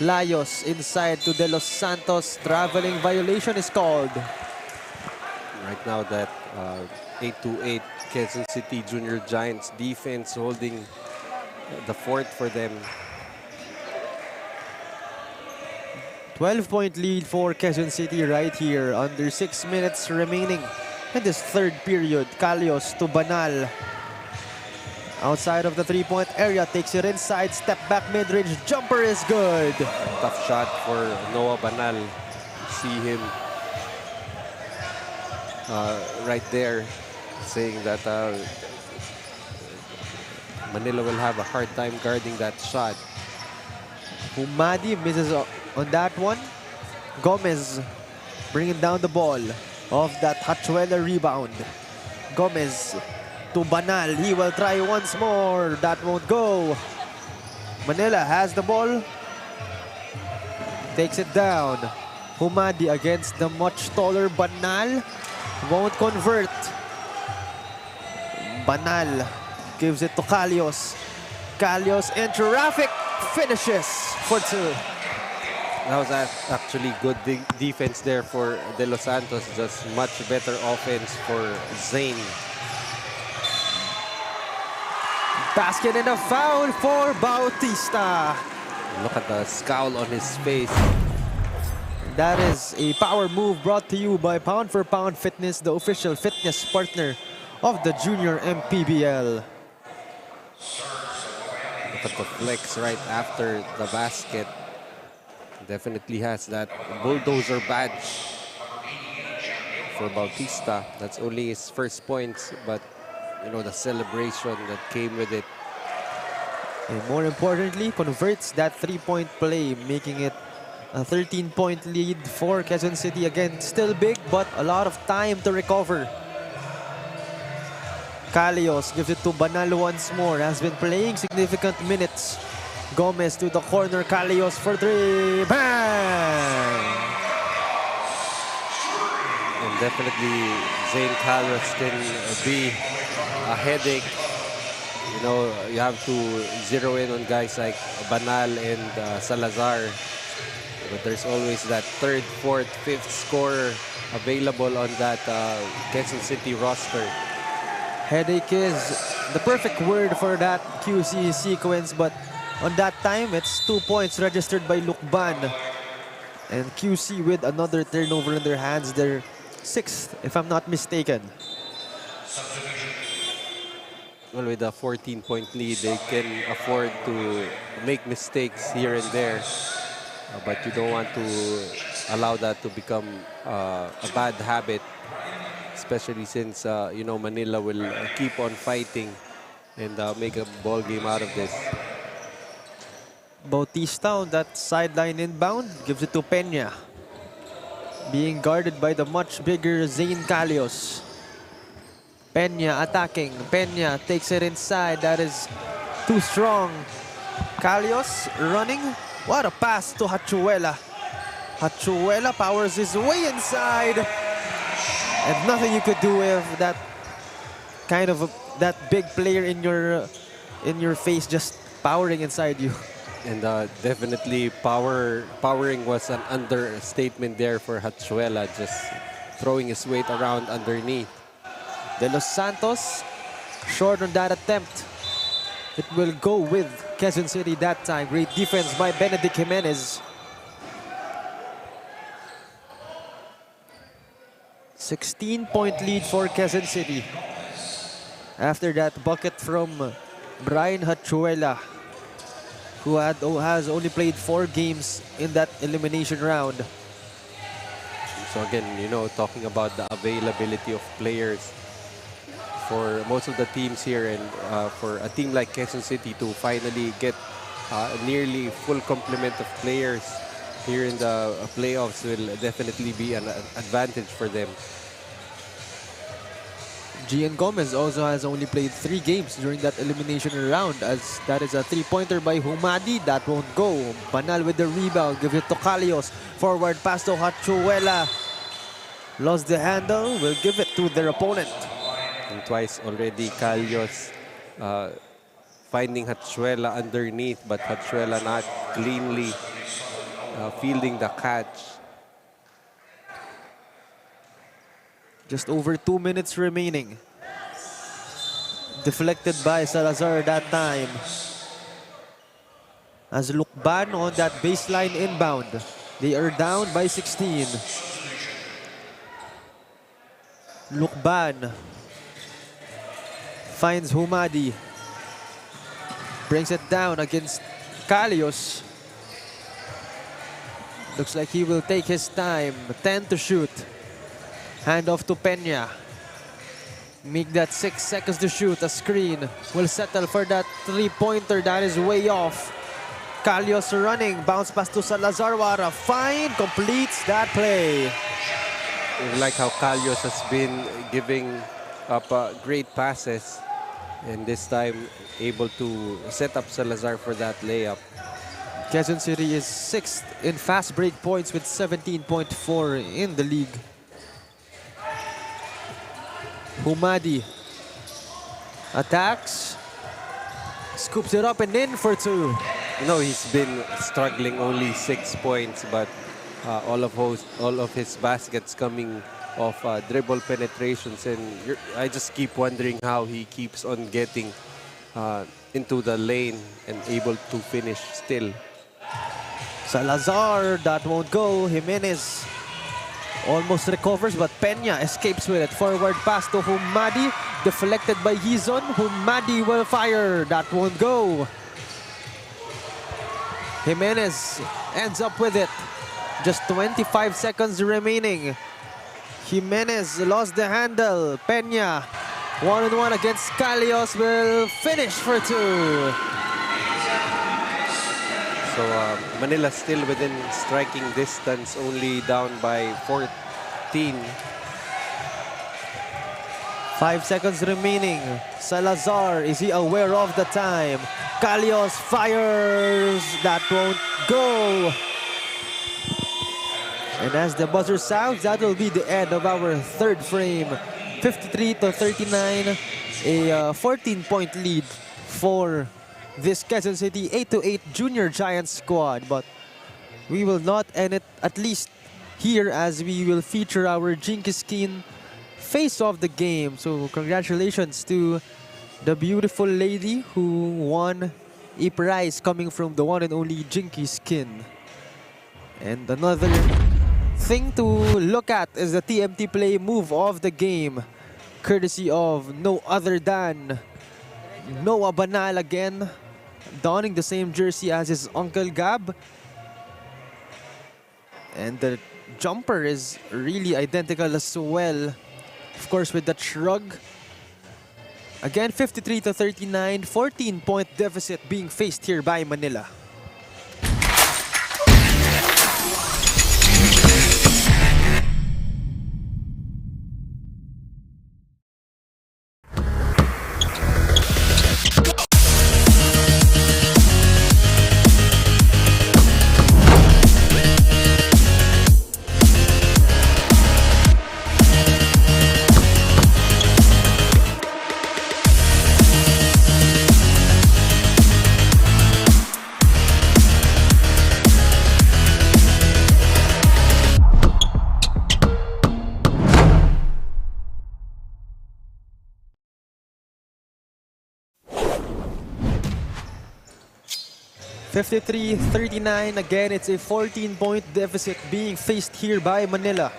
Laios inside to De Los Santos. Traveling violation is called. Right now that 8-8 Quezon City Junior Giants defense holding the fort for them. 12-point lead for Quezon City right here. Under 6 minutes remaining in this third period. Calios to Banal. Outside of the three-point area. Takes it inside. Step back mid-range. Jumper is good. Tough shot for Noah Banal. See him right there saying that Manila will have a hard time guarding that shot. Humadi misses on that one. Gomez bringing down the ball off that Hachuela rebound. Gomez to Banal. He will try once more. That won't go. Manila has the ball. Takes it down. Humadi against the much taller Banal. Won't convert. Banal gives it to Calios. Calios in traffic. Finishes for two. That was actually good defense there for De Los Santos. Just much better offense for Zane. Basket and a foul for Bautista. Look at the scowl on his face. That is a power move brought to you by Pound for Pound Fitness, the official fitness partner of the Junior MPBL. Look at the flex right after the basket. Definitely has that bulldozer badge for Bautista. That's only his first points, but you know, the celebration that came with it. And more importantly, converts that three-point play, making it a 13-point lead for Quezon City. Again, still big, but a lot of time to recover. Calios gives it to Banal once more. Has been playing significant minutes. Gomez to the corner. Calios for three. Bang! And definitely, Zane Calios can be a headache. You know, you have to zero in on guys like Banal and Salazar. But there's always that third, fourth, fifth scorer available on that Quezon City roster. Headache is the perfect word for that QC sequence, but on that time, it's 2 points registered by Lukban. And QC with another turnover in their hands, their sixth, if I'm not mistaken. Well, with a 14-point lead, they can afford to make mistakes here and there. But you don't want to allow that to become a bad habit, especially since, you know, Manila will keep on fighting and make a ball game out of this. Bautista on that sideline inbound, gives it to Peña. Being guarded by the much bigger Zane Calios. Peña attacking. Peña takes it inside. That is too strong. Calios running. What a pass to Hachuela. Hachuela powers his way inside. And nothing you could do with that kind of that big player in your face just powering inside you. And definitely powering was an understatement there for Hachuela, just throwing his weight around underneath. De Los Santos short on that attempt. It will go with Quezon City that time. Great defense by Benedict Jimenez. 16-point lead for Quezon City. After that bucket from Brian Hachuela, who has only played 4 games in that elimination round. So again, you know, talking about the availability of players for most of the teams here, and for a team like Quezon City to finally get a nearly full complement of players here in the playoffs will definitely be an advantage for them. Gian Gomez also has only played 3 games during that elimination round, as that is a 3-pointer by Humadi. That won't go. Banal with the rebound. Give it to Calios. Forward pass to Hachuela. Lost the handle. Will give it to their opponent. And twice already, Calios finding Hachuela underneath, but Hachuela not cleanly fielding the catch. Just over 2 minutes remaining. Deflected by Salazar that time. As Lukban on that baseline inbound. They are down by 16. Lukban finds Humadi. Brings it down against Calios. Looks like he will take his time. 10 to shoot. Hand off to Peña. Make that 6 seconds to shoot. A screen. Will settle for that 3-pointer. That is way off. Calios running. Bounce pass to Salazar. What a find. Completes that play. like how Calios has been giving up great passes, and this time able to set up Salazar for that layup. Quezon City is 6th in fast break points with 17.4 in the league. Humadi attacks, scoops it up and in for 2. You know, he's been struggling, only 6 points, but all of his baskets coming off dribble penetrations, and I just keep wondering how he keeps on getting into the lane and able to finish still. Salazar, that won't go. Jimenez almost recovers, but Peña escapes with it. Forward pass to Humadi, deflected by Hizon. Humadi will fire, that won't go. Jimenez ends up with it. Just 25 seconds remaining. Jimenez lost the handle. Peña, one-on-one against Calios, will finish for 2. So Manila still within striking distance, only down by 14. 5 seconds remaining. Salazar, is he aware of the time? Calios fires, that won't go. And as the buzzer sounds, that will be the end of our third frame. 53-39, a 14-point lead for this Quezon City 8-8 Junior Giants squad. But we will not end it, at least here, as we will feature our Jinky Skin face of the game. So congratulations to the beautiful lady who won a prize coming from the one and only Jinky Skin. And another thing to look at is the TMT play move of the game, courtesy of no other than Noah Banal again, donning the same jersey as his Uncle Gab. And the jumper is really identical as well, of course, with that shrug. Again, 53-39, 14-point deficit being faced here by Manila. (53-39), again, it's a 14-point deficit being faced here by Manila.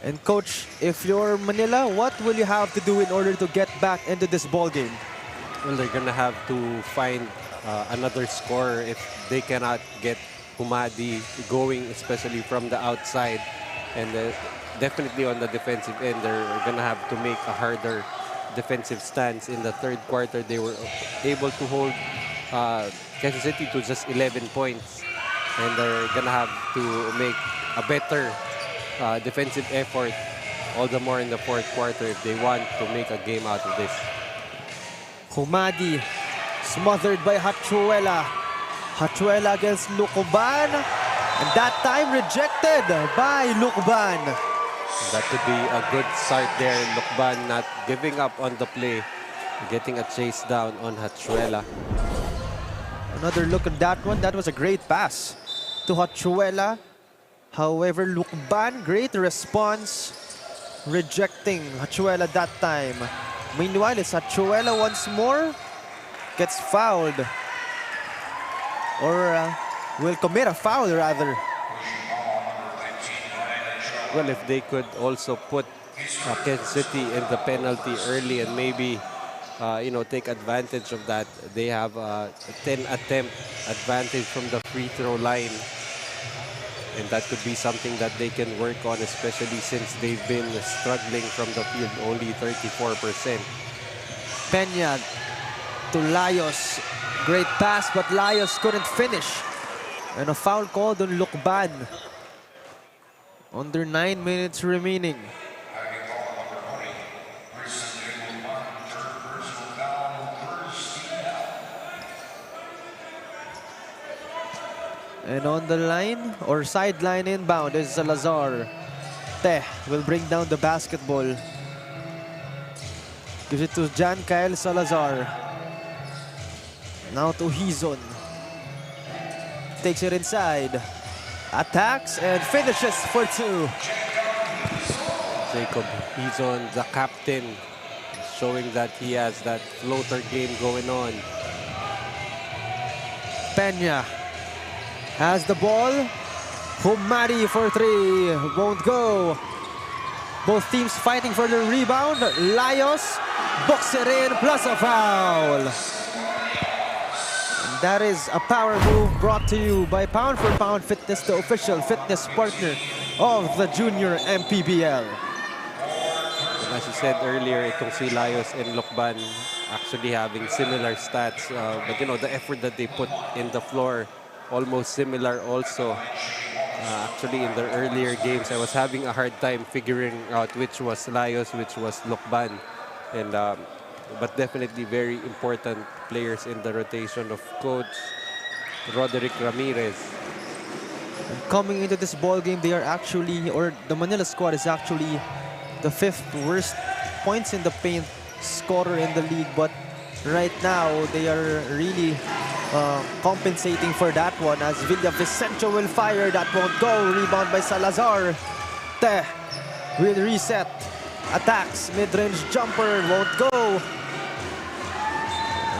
And coach, if you're Manila, what will you have to do in order to get back into this ball game? Well, they're gonna have to find another scorer if they cannot get Humadi going, especially from the outside. And definitely on the defensive end, they're gonna have to make a harder defensive stance. In the third quarter, they were able to hold Quezon City to just 11 points, and they're gonna have to make a better defensive effort, all the more in the fourth quarter, if they want to make a game out of this. Humadi smothered by Hachuela. Hachuela against Lucban, and that time rejected by Lucban. That could be a good start there. Lucban not giving up on the play, getting a chase down on Hachuela. Another look at that one. That was a great pass to Hachuela. However, Lucban, great response, rejecting Hachuela that time. Meanwhile, it's Hachuela once more, gets fouled. Or will commit a foul, rather. Well, if they could also put Quezon City in the penalty early and maybe take advantage of that. They have a 10 attempt advantage from the free throw line. And that could be something that they can work on, especially since they've been struggling from the field, only 34%. Peña to Laios. Great pass, but Laios couldn't finish. And a foul called on Lucban. Under 9 minutes remaining. And on the line or sideline inbound is Salazar. Teh will bring down the basketball. Gives it to Jan Kyle Salazar. Now to Hizon. Takes it inside. Attacks and finishes for two. Jacob Hizon, the captain, showing that he has that floater game going on. Peña has the ball. Humari for three. Won't go. Both teams fighting for the rebound. Laios books it in plus a foul. And that is a power move brought to you by Pound for Pound Fitness, the official fitness partner of the Junior MPBL. And as you said earlier, itong si Laios and Lokban actually having similar stats. But you know, the effort that they put in the floor, almost similar also. Actually, in the earlier games, I was having a hard time figuring out which was Laios, which was Lokban. And but definitely very important players in the rotation of Coach Roderick Ramirez. And coming into this ball game, they are actually, or the Manila squad is actually the 5th worst points in the paint scorer in the league. But right now, they are really compensating for that one as Villavicencio will fire. That won't go. Rebound by Salazar. Teh will reset. Attacks. Mid-range jumper won't go.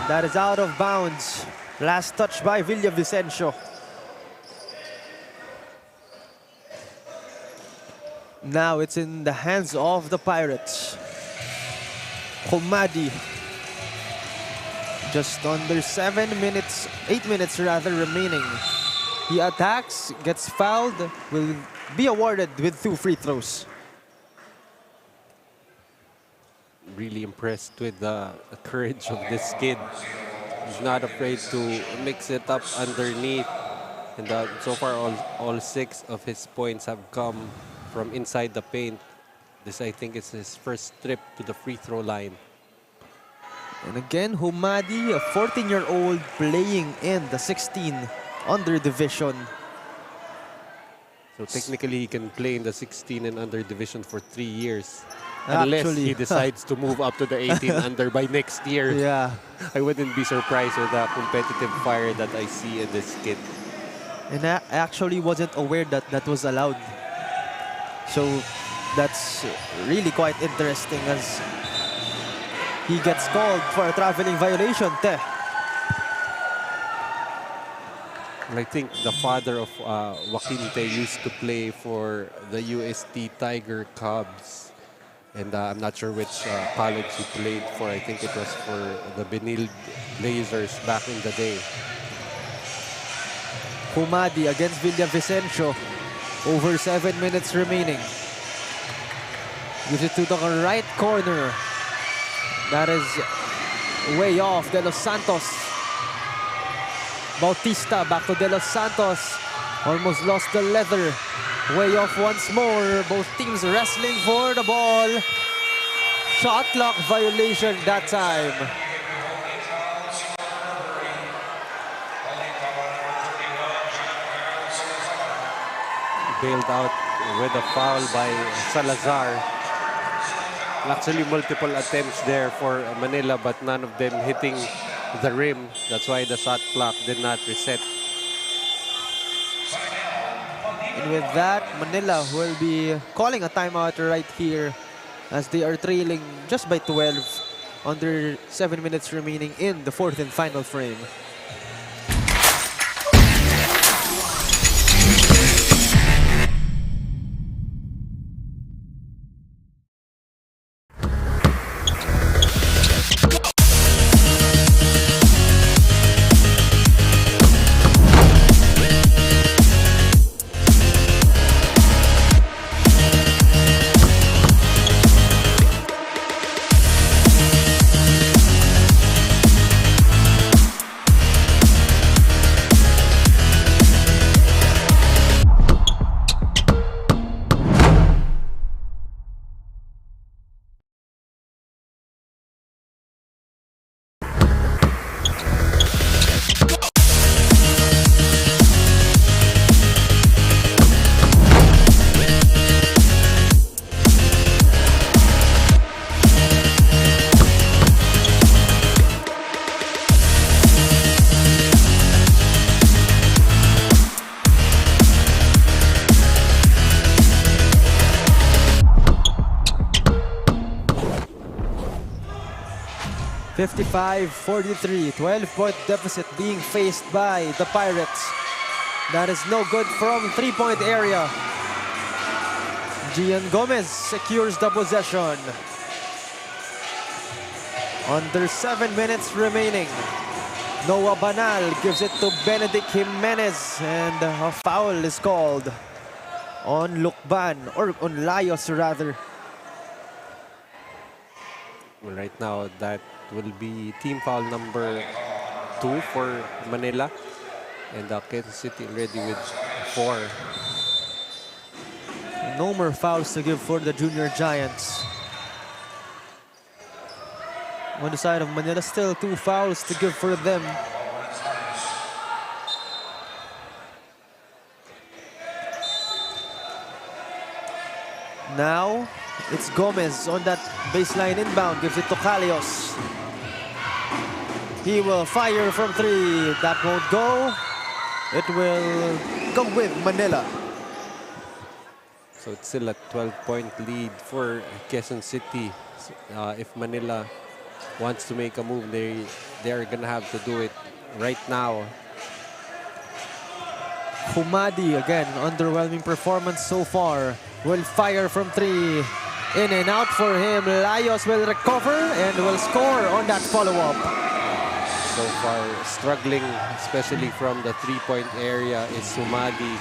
And that is out of bounds. Last touch by Villavicencio. Now it's in the hands of the Pirates. Humadi. Just under 8 minutes rather remaining. He attacks, gets fouled, will be awarded with 2 free throws. Really impressed with the courage of this kid. He's not afraid to mix it up underneath. And so far, all 6 of his points have come from inside the paint. This, I think, is his first trip to the free throw line. And again, Humadi, a 14-year-old playing in the 16 under division. So technically, he can play in the 16 and under division for 3 years. Actually, Unless he decides to move up to the 18 under by next year. Yeah. I wouldn't be surprised with the competitive fire that I see in this kid. And I actually wasn't aware that that was allowed. So that's really quite interesting as he gets called for a traveling violation. Teh. I think the father of Joaquin Te used to play for the UST Tiger Cubs. And I'm not sure which college he played for. I think it was for the Benil Blazers back in the day. Humadi against Villavicencio. Over 7 minutes remaining. Gives it to the right corner. That is way off. De Los Santos. Bautista back to De Los Santos. Almost lost the leather. Way off once more. Both teams wrestling for the ball. Shot clock violation that time. Bailed out with a foul by Salazar. Actually, multiple attempts there for Manila, but none of them hitting the rim. That's why the shot clock did not reset. And with that, Manila will be calling a timeout right here as they are trailing just by 12. Under 7 minutes remaining in the 4th and final frame. 55-43, 12-point deficit being faced by the Pirates. That is no good from three-point area. Gian Gomez secures the possession. Under 7 minutes remaining. Noah Banal gives it to Benedict Jimenez, and a foul is called on Lukban, or on Layos rather. Well, right now, that will be team foul number 2 for Manila. And Quezon City already with 4. No more fouls to give for the Junior Giants. On the side of Manila, still 2 fouls to give for them. Now, it's Gomez on that baseline inbound, gives it to Calios. He will fire from 3. That won't go. It will go with Manila. So it's still a 12-point lead for Quezon City. If Manila wants to make a move, they're gonna have to do it right now. Humadi, again, underwhelming performance so far. Will fire from 3. In and out for him. Layos will recover and will score on that follow-up. So far, struggling, especially from the three-point area, is Humadi.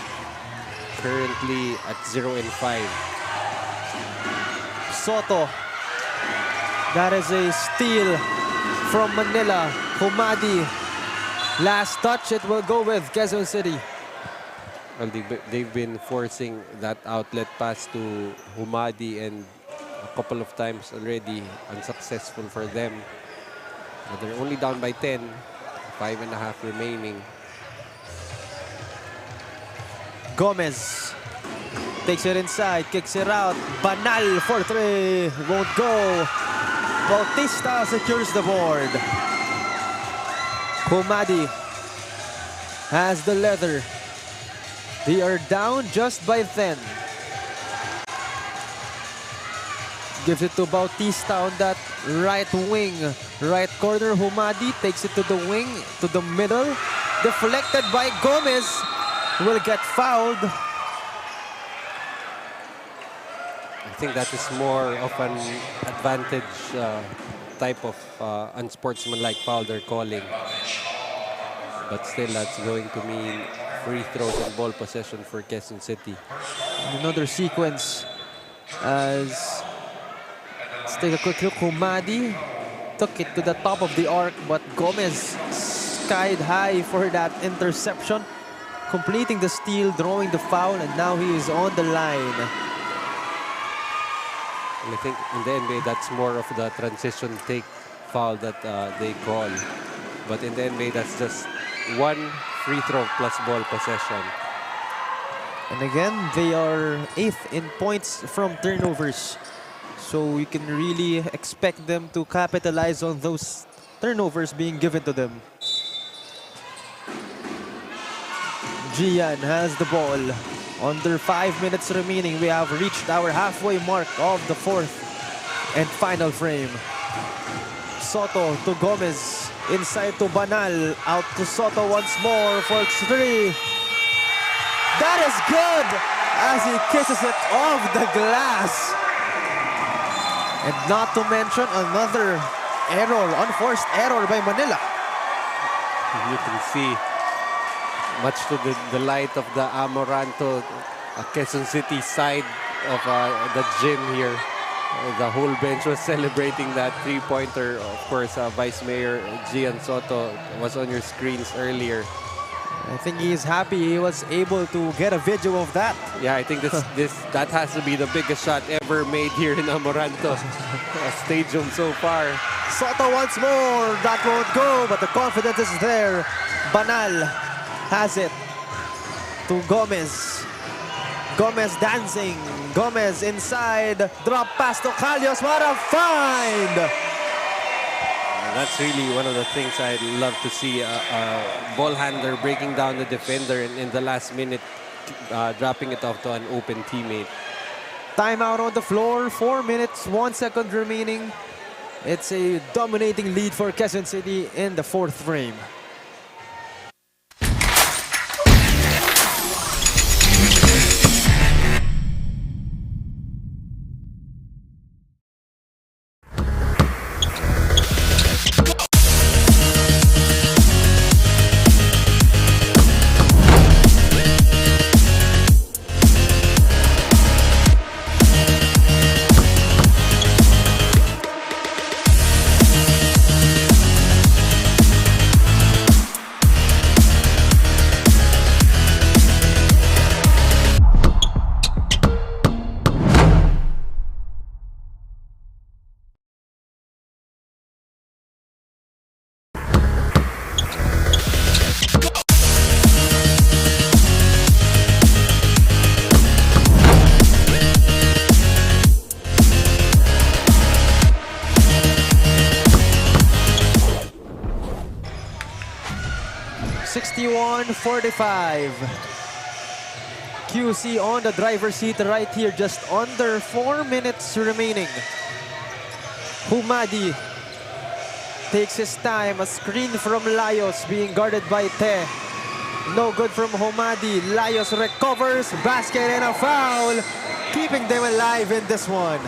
Currently at 0 and 5. Soto. That is a steal from Manila. Humadi. Last touch, it will go with Quezon City. Well, they've been forcing that outlet pass to Humadi, and a couple of times already unsuccessful for them. But they're only down by 10. 5.5 remaining. Gomez takes it inside, kicks it out. Banal for 3. Won't go. Bautista secures the board. Humadi has the leather. They are down just by 10. Gives it to Bautista on that right wing. Right corner, Humadi takes it to the wing, to the middle. Deflected by Gomez. Will get fouled. I think that is more of an advantage type of unsportsmanlike foul they're calling. But still, that's going to mean free throws and ball possession for Quezon City. Another sequence as, let's take a quick look. Humadi took it to the top of the arc, but Gomez skied high for that interception, completing the steal, drawing the foul, and now he is on the line. And I think in the NBA, that's more of the transition take foul that they call. But in the NBA, that's just 1 free throw plus ball possession. And again, they are 8th in points from turnovers. So you can really expect them to capitalize on those turnovers being given to them. Gian has the ball. Under 5 minutes remaining, we have reached our halfway mark of the 4th and final frame. Soto to Gomez. Inside to Banal. Out to Soto once more for 3. That is good as he kisses it off the glass. And not to mention another error, unforced error by Manila. You can see, much to the delight of the Amoranto, Quezon City side of the gym here. The whole bench was celebrating that three-pointer. Of course, Vice Mayor Gian Soto was on your screens earlier. I think he is happy he was able to get a video of that. Yeah, I think that has to be the biggest shot ever made here in Amoranto Stadium so far. Soto once more. That won't go, but the confidence is there. Banal has it to Gomez. Gomez dancing. Gomez inside. Drop pass to Calios. What a find! That's really one of the things I'd love to see. A ball handler breaking down the defender and in the last minute dropping it off to an open teammate. Timeout on the floor. 4 minutes, 1 second remaining. It's a dominating lead for Quezon City in the fourth frame. .45. QC on the driver's seat right here, just under 4 minutes remaining. Humadi takes his time, a screen from Laios being guarded by Te. No good from Humadi. Laios recovers, basket and a foul, keeping them alive in this one.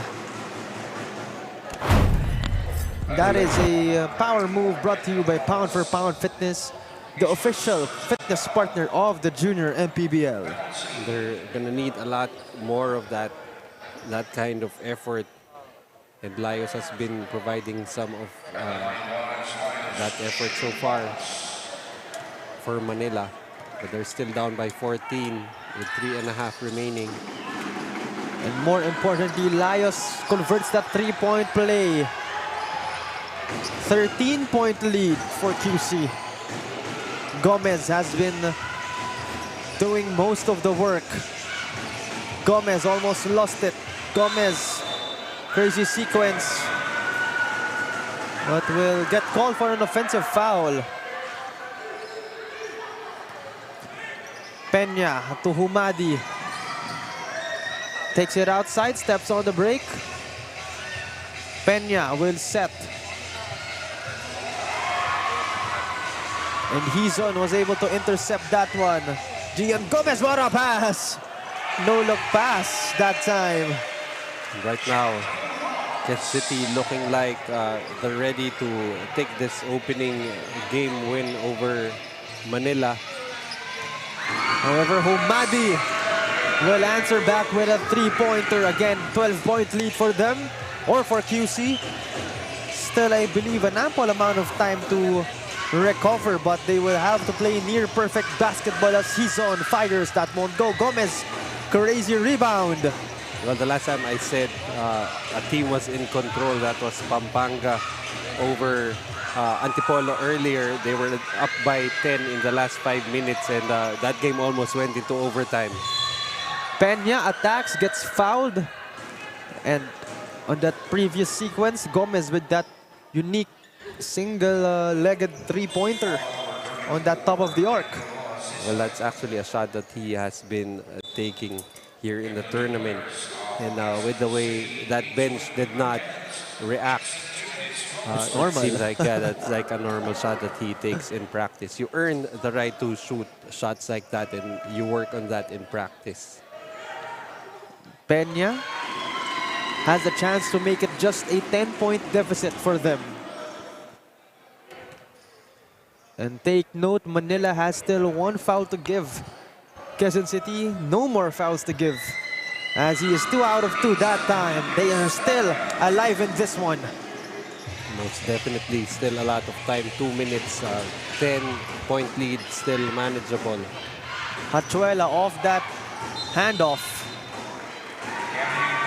That is a power move brought to you by Pound for Pound Fitness, the official fitness partner of the Junior MPBL. They're gonna need a lot more of that kind of effort, and Laios has been providing some of that effort so far for Manila, but they're still down by 14 with 3.5 remaining. And more importantly, Laios converts that three-point play. 13-point lead for QC. Gomez has been doing most of the work. Gomez almost lost it. Gomez, crazy sequence, but will get called for an offensive foul. Peña to Humadi. Takes it outside, steps on the break. Peña will set. And Hizon was able to intercept that one. Gian Gomez, what a pass! No look pass that time. Right now, Quezon City looking like they're ready to take this opening game win over Manila. However, Humadi will answer back with a three-pointer. Again, 12-point lead for them, or for QC. Still, I believe, an ample amount of time to recover, but they will have to play near perfect basketball as Hizon fires that won't go. Gomez, crazy rebound. Well, the last time I said a team was in control, that was Pampanga over Antipolo earlier. They were up by 10 in the last 5 minutes, and that game almost went into overtime. Peña attacks, gets fouled, and on that previous sequence, Gomez with that unique single-legged three-pointer on that top of the arc. Well, that's actually a shot that he has been taking here in the tournament. And with the way that bench did not react, it's normal. It seems like that's like a normal shot that he takes in practice. You earn the right to shoot shots like that, and you work on that in practice. Peña has a chance to make it just a 10-point deficit for them. And take note, Manila has still one foul to give. Quezon City, no more fouls to give, as he is 2 out of 2 that time. They are still alive in this one. Most definitely, still a lot of time. 2 minutes, 10-point lead, still manageable. Hachuela off that handoff.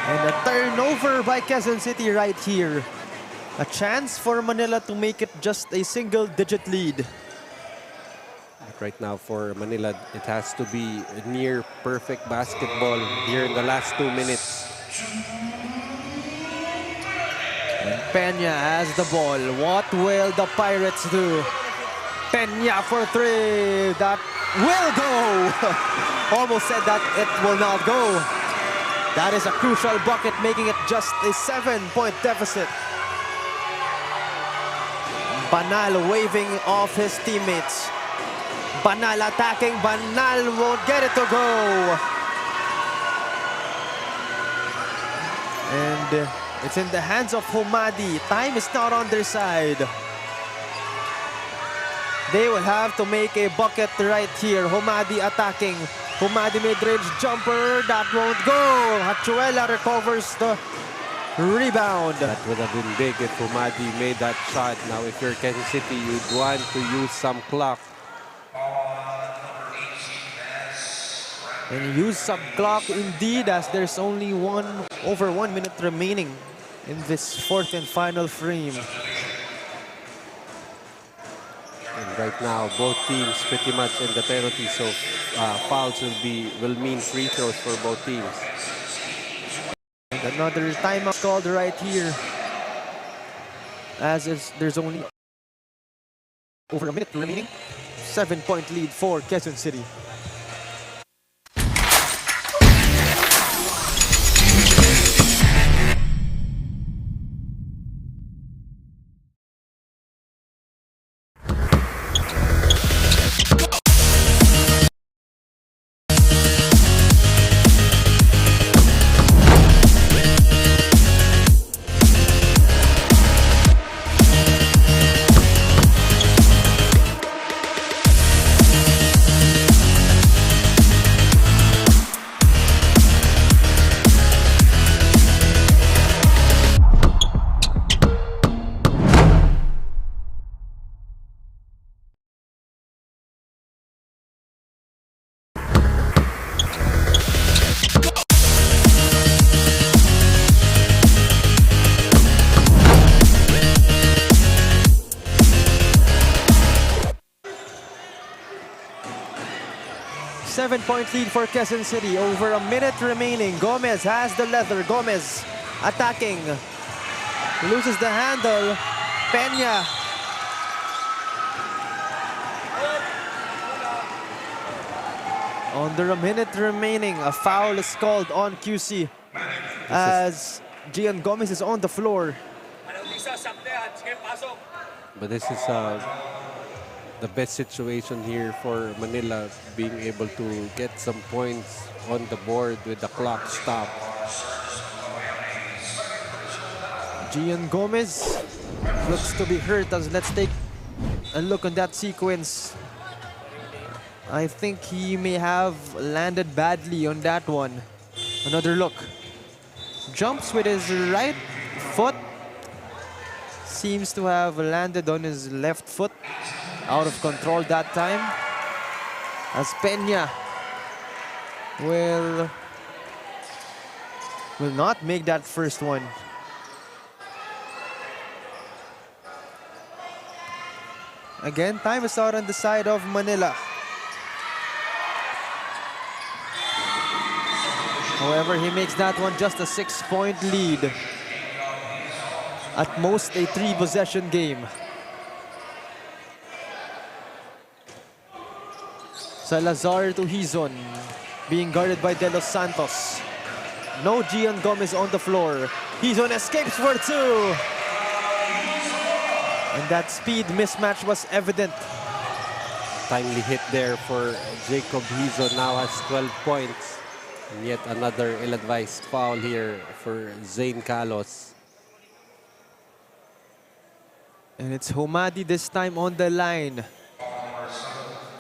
And a turnover by Quezon City right here. A chance for Manila to make it just a single-digit lead. Right now for Manila, it has to be near perfect basketball here in the last 2 minutes. And Peña has the ball. What will the Pirates do? Peña for three. That will go. Almost said that it will not go. That is a crucial bucket, making it just a 7-point deficit. Banal waving off his teammates. Banal attacking. Banal won't get it to go. And it's in the hands of Humadi. Time is not on their side. They will have to make a bucket right here. Humadi attacking. Humadi mid-range jumper. That won't go. Hachuela recovers the rebound. That would have been big if Humadi made that shot. Now, if you're Kansas City, you'd want to use some clock. And use some clock indeed, as there's only over 1 minute remaining in this fourth and final frame. And right now, both teams pretty much in the penalty, so fouls will mean free throws for both teams. And another timeout called right here, as there's only over a minute remaining. 7-point lead for Quezon City. Seven-point lead for Quezon City. Over a minute remaining. Gomez has the leather. Gomez attacking. Loses the handle. Peña. Under a minute remaining. A foul is called on QC as Gian Gomez is on the floor. But this is the best situation here for Manila, being able to get some points on the board with the clock stopped. Gian Gomez looks to be hurt, as let's take a look on that sequence. I think he may have landed badly on that one. Another look. Jumps with his right foot. Seems to have landed on his left foot. Out of control that time, as Peña will not make that first one. Again, time is out on the side of Manila. However, he makes that one just a 6-point lead. At most a 3-possession game. Salazar to Hizon, being guarded by De Los Santos. No Gian Gomez on the floor. Hizon escapes for two. And that speed mismatch was evident. Timely hit there for Jacob Hizon, now has 12 points. And yet another ill-advised foul here for Zane Carlos. And it's Humadi this time on the line.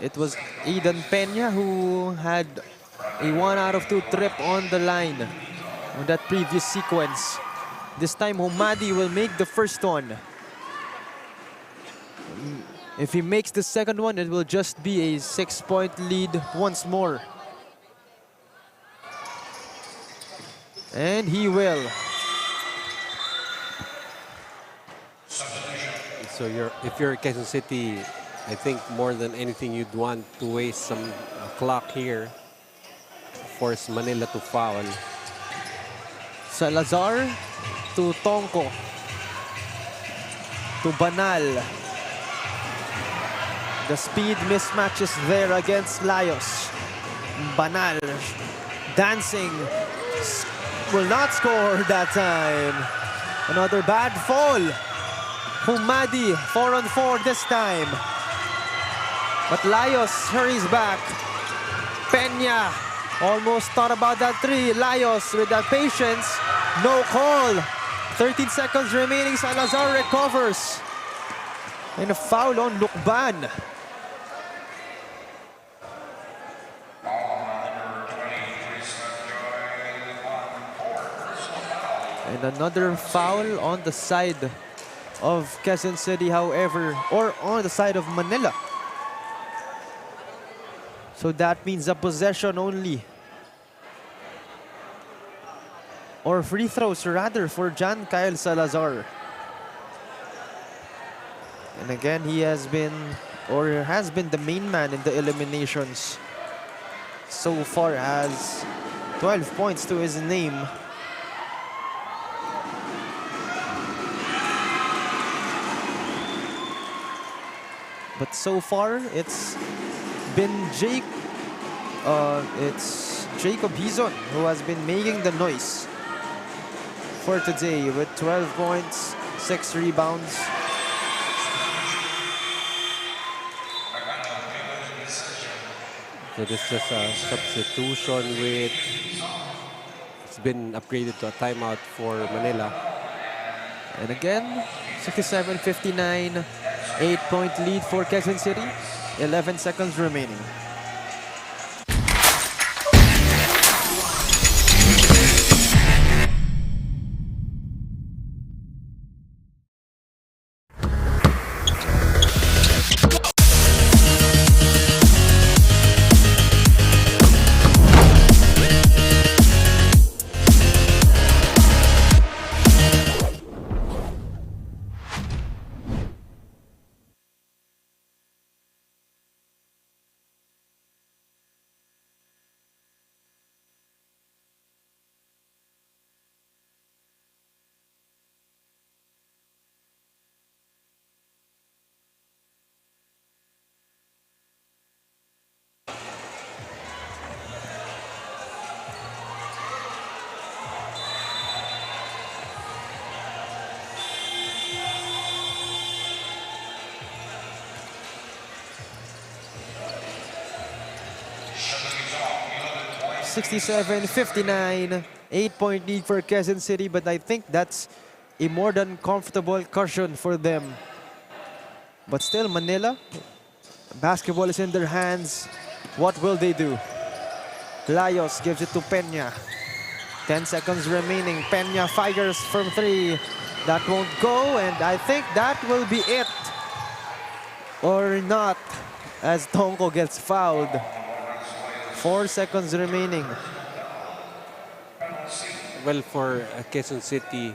It was Eden Peña who had a 1 out of 2 trip on the line on that previous sequence. This time Humadi will make the first one. If he makes the second one, it will just be a 6-point lead once more. And he will. So if you're Quezon City, I think more than anything you'd want to waste some clock here. Force Manila to foul. Salazar to Tonko. To Banal. The speed mismatch is there against Laios. Banal dancing. Will not score that time. Another bad fall Humadi, 4-on-4 this time. But Laios hurries back. Peña almost thought about that three. Laios with that patience. No call. 13 seconds remaining. Salazar recovers. And a foul on Lukban. And another foul on the side of Quezon City, however, or on the side of Manila. So that means a possession only. Or free throws rather for John Kyle Salazar. And again, he has been the main man in the eliminations. So far has 12 points to his name. But so far, it's been Jacob Hizon who has been making the noise for today with 12 points, 6 rebounds. So this is a substitution with, it's been upgraded to a timeout for Manila. And again, 67-59, 8-point lead for Quezon City, 11 seconds remaining. (67-59), 8-point lead for Quezon City, but I think that's a more than comfortable cushion for them. But still, Manila, basketball is in their hands. What will they do? Laios gives it to Peña. 10 seconds remaining. Peña fires from 3. That won't go, and I think that will be it. Or not, as Tonko gets fouled. 4 seconds remaining. Well, for Quezon City,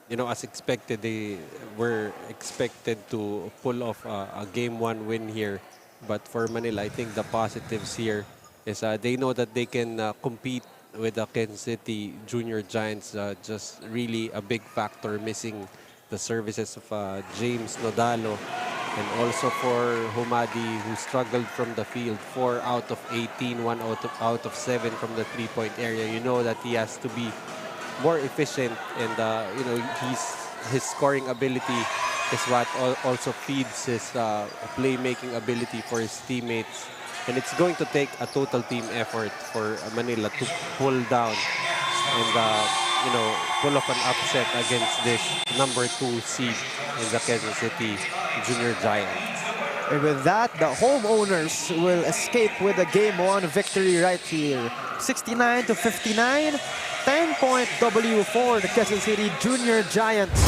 you know, as expected, they were expected to pull off a Game 1 win here. But for Manila, I think the positives here is they know that they can compete with the Quezon City Junior Giants. Just really a big factor, missing the services of James Nodalo. And also for Humadi, who struggled from the field, 4 out of 18, 1 out of 7 from the three-point area. You know that he has to be more efficient, and you know, his scoring ability is what also feeds his playmaking ability for his teammates. And it's going to take a total team effort for Manila to pull down and you know, pull off an upset against this number 2 seed in the Quezon City Junior Giants. And with that, the homeowners will escape with a Game 1 victory right here. 69-59, 10-point W for the Quezon City Junior Giants.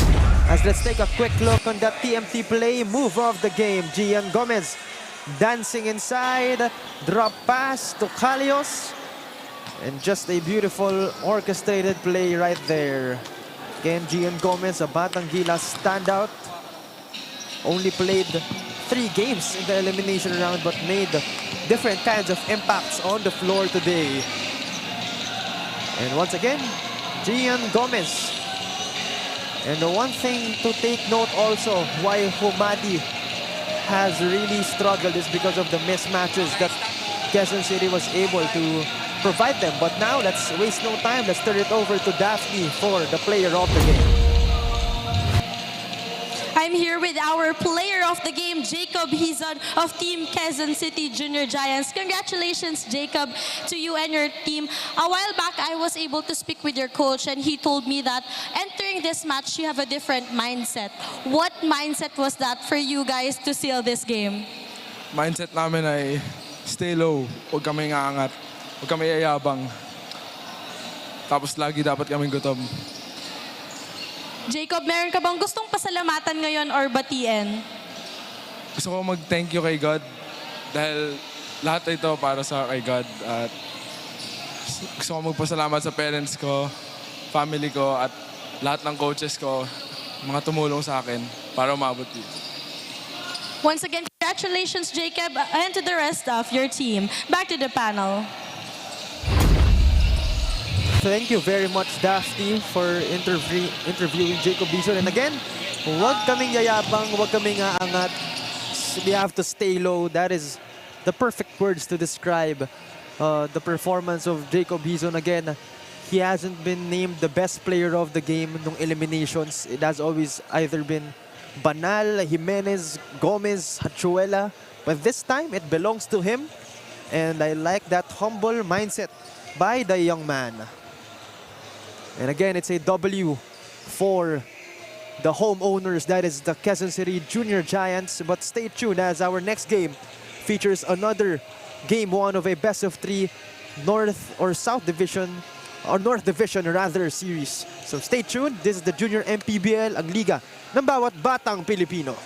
As let's take a quick look on that TMT play move of the game. Gian Gomez dancing inside, drop pass to Calios. And just a beautiful orchestrated play right there. Again, Gian Gomez, a Batangilas standout. Only played 3 games in the elimination round, but made different kinds of impacts on the floor today. And once again, Gian Gomez. And the one thing to take note also, why Humadi has really struggled, is because of the mismatches that Quezon City was able to provide them. But now, let's waste no time. Let's turn it over to Daphne for the player of the game. I I'm here with our player of the game, Jacob Hizon of Team Quezon City Junior Giants. Congratulations, Jacob, to you and your team. A while back, I was able to speak with your coach and he told me that entering this match, you have a different mindset. What mindset was that for you guys to seal this game? Mindset namin ay stay low, huwag kami aangat, huwag kami yayabang. Tapos lagi dapat kaming gutom. Jacob, meron ka bang gustong pasalamatan ngayon or batiin? Gusto ko mag-thank you kay God dahil lahat ito para sa kay God. At gusto ko magpasalamat sa parents ko, family ko, at lahat ng coaches ko, mga tumulong sa akin para umabot dito. Once again, congratulations, Jacob, and to the rest of your team. Back to the panel. Thank you very much, Daphne, for interviewing Jacob Hizon. And again, huwag kaming yayabang, huwag kaming aangat. We have to stay low. That is the perfect words to describe the performance of Jacob Hizon. Again, he hasn't been named the best player of the game nung eliminations. It has always either been Banal, Jimenez, Gomez, Hachuela. But this time, it belongs to him. And I like that humble mindset by the young man. And again, it's a W for the homeowners. That is the Quezon City Junior Giants. But stay tuned as our next game features another game one of a best of three North or South Division, or North Division rather, series. So stay tuned. This is the Junior MPBL, ang liga ng bawat batang Pilipino.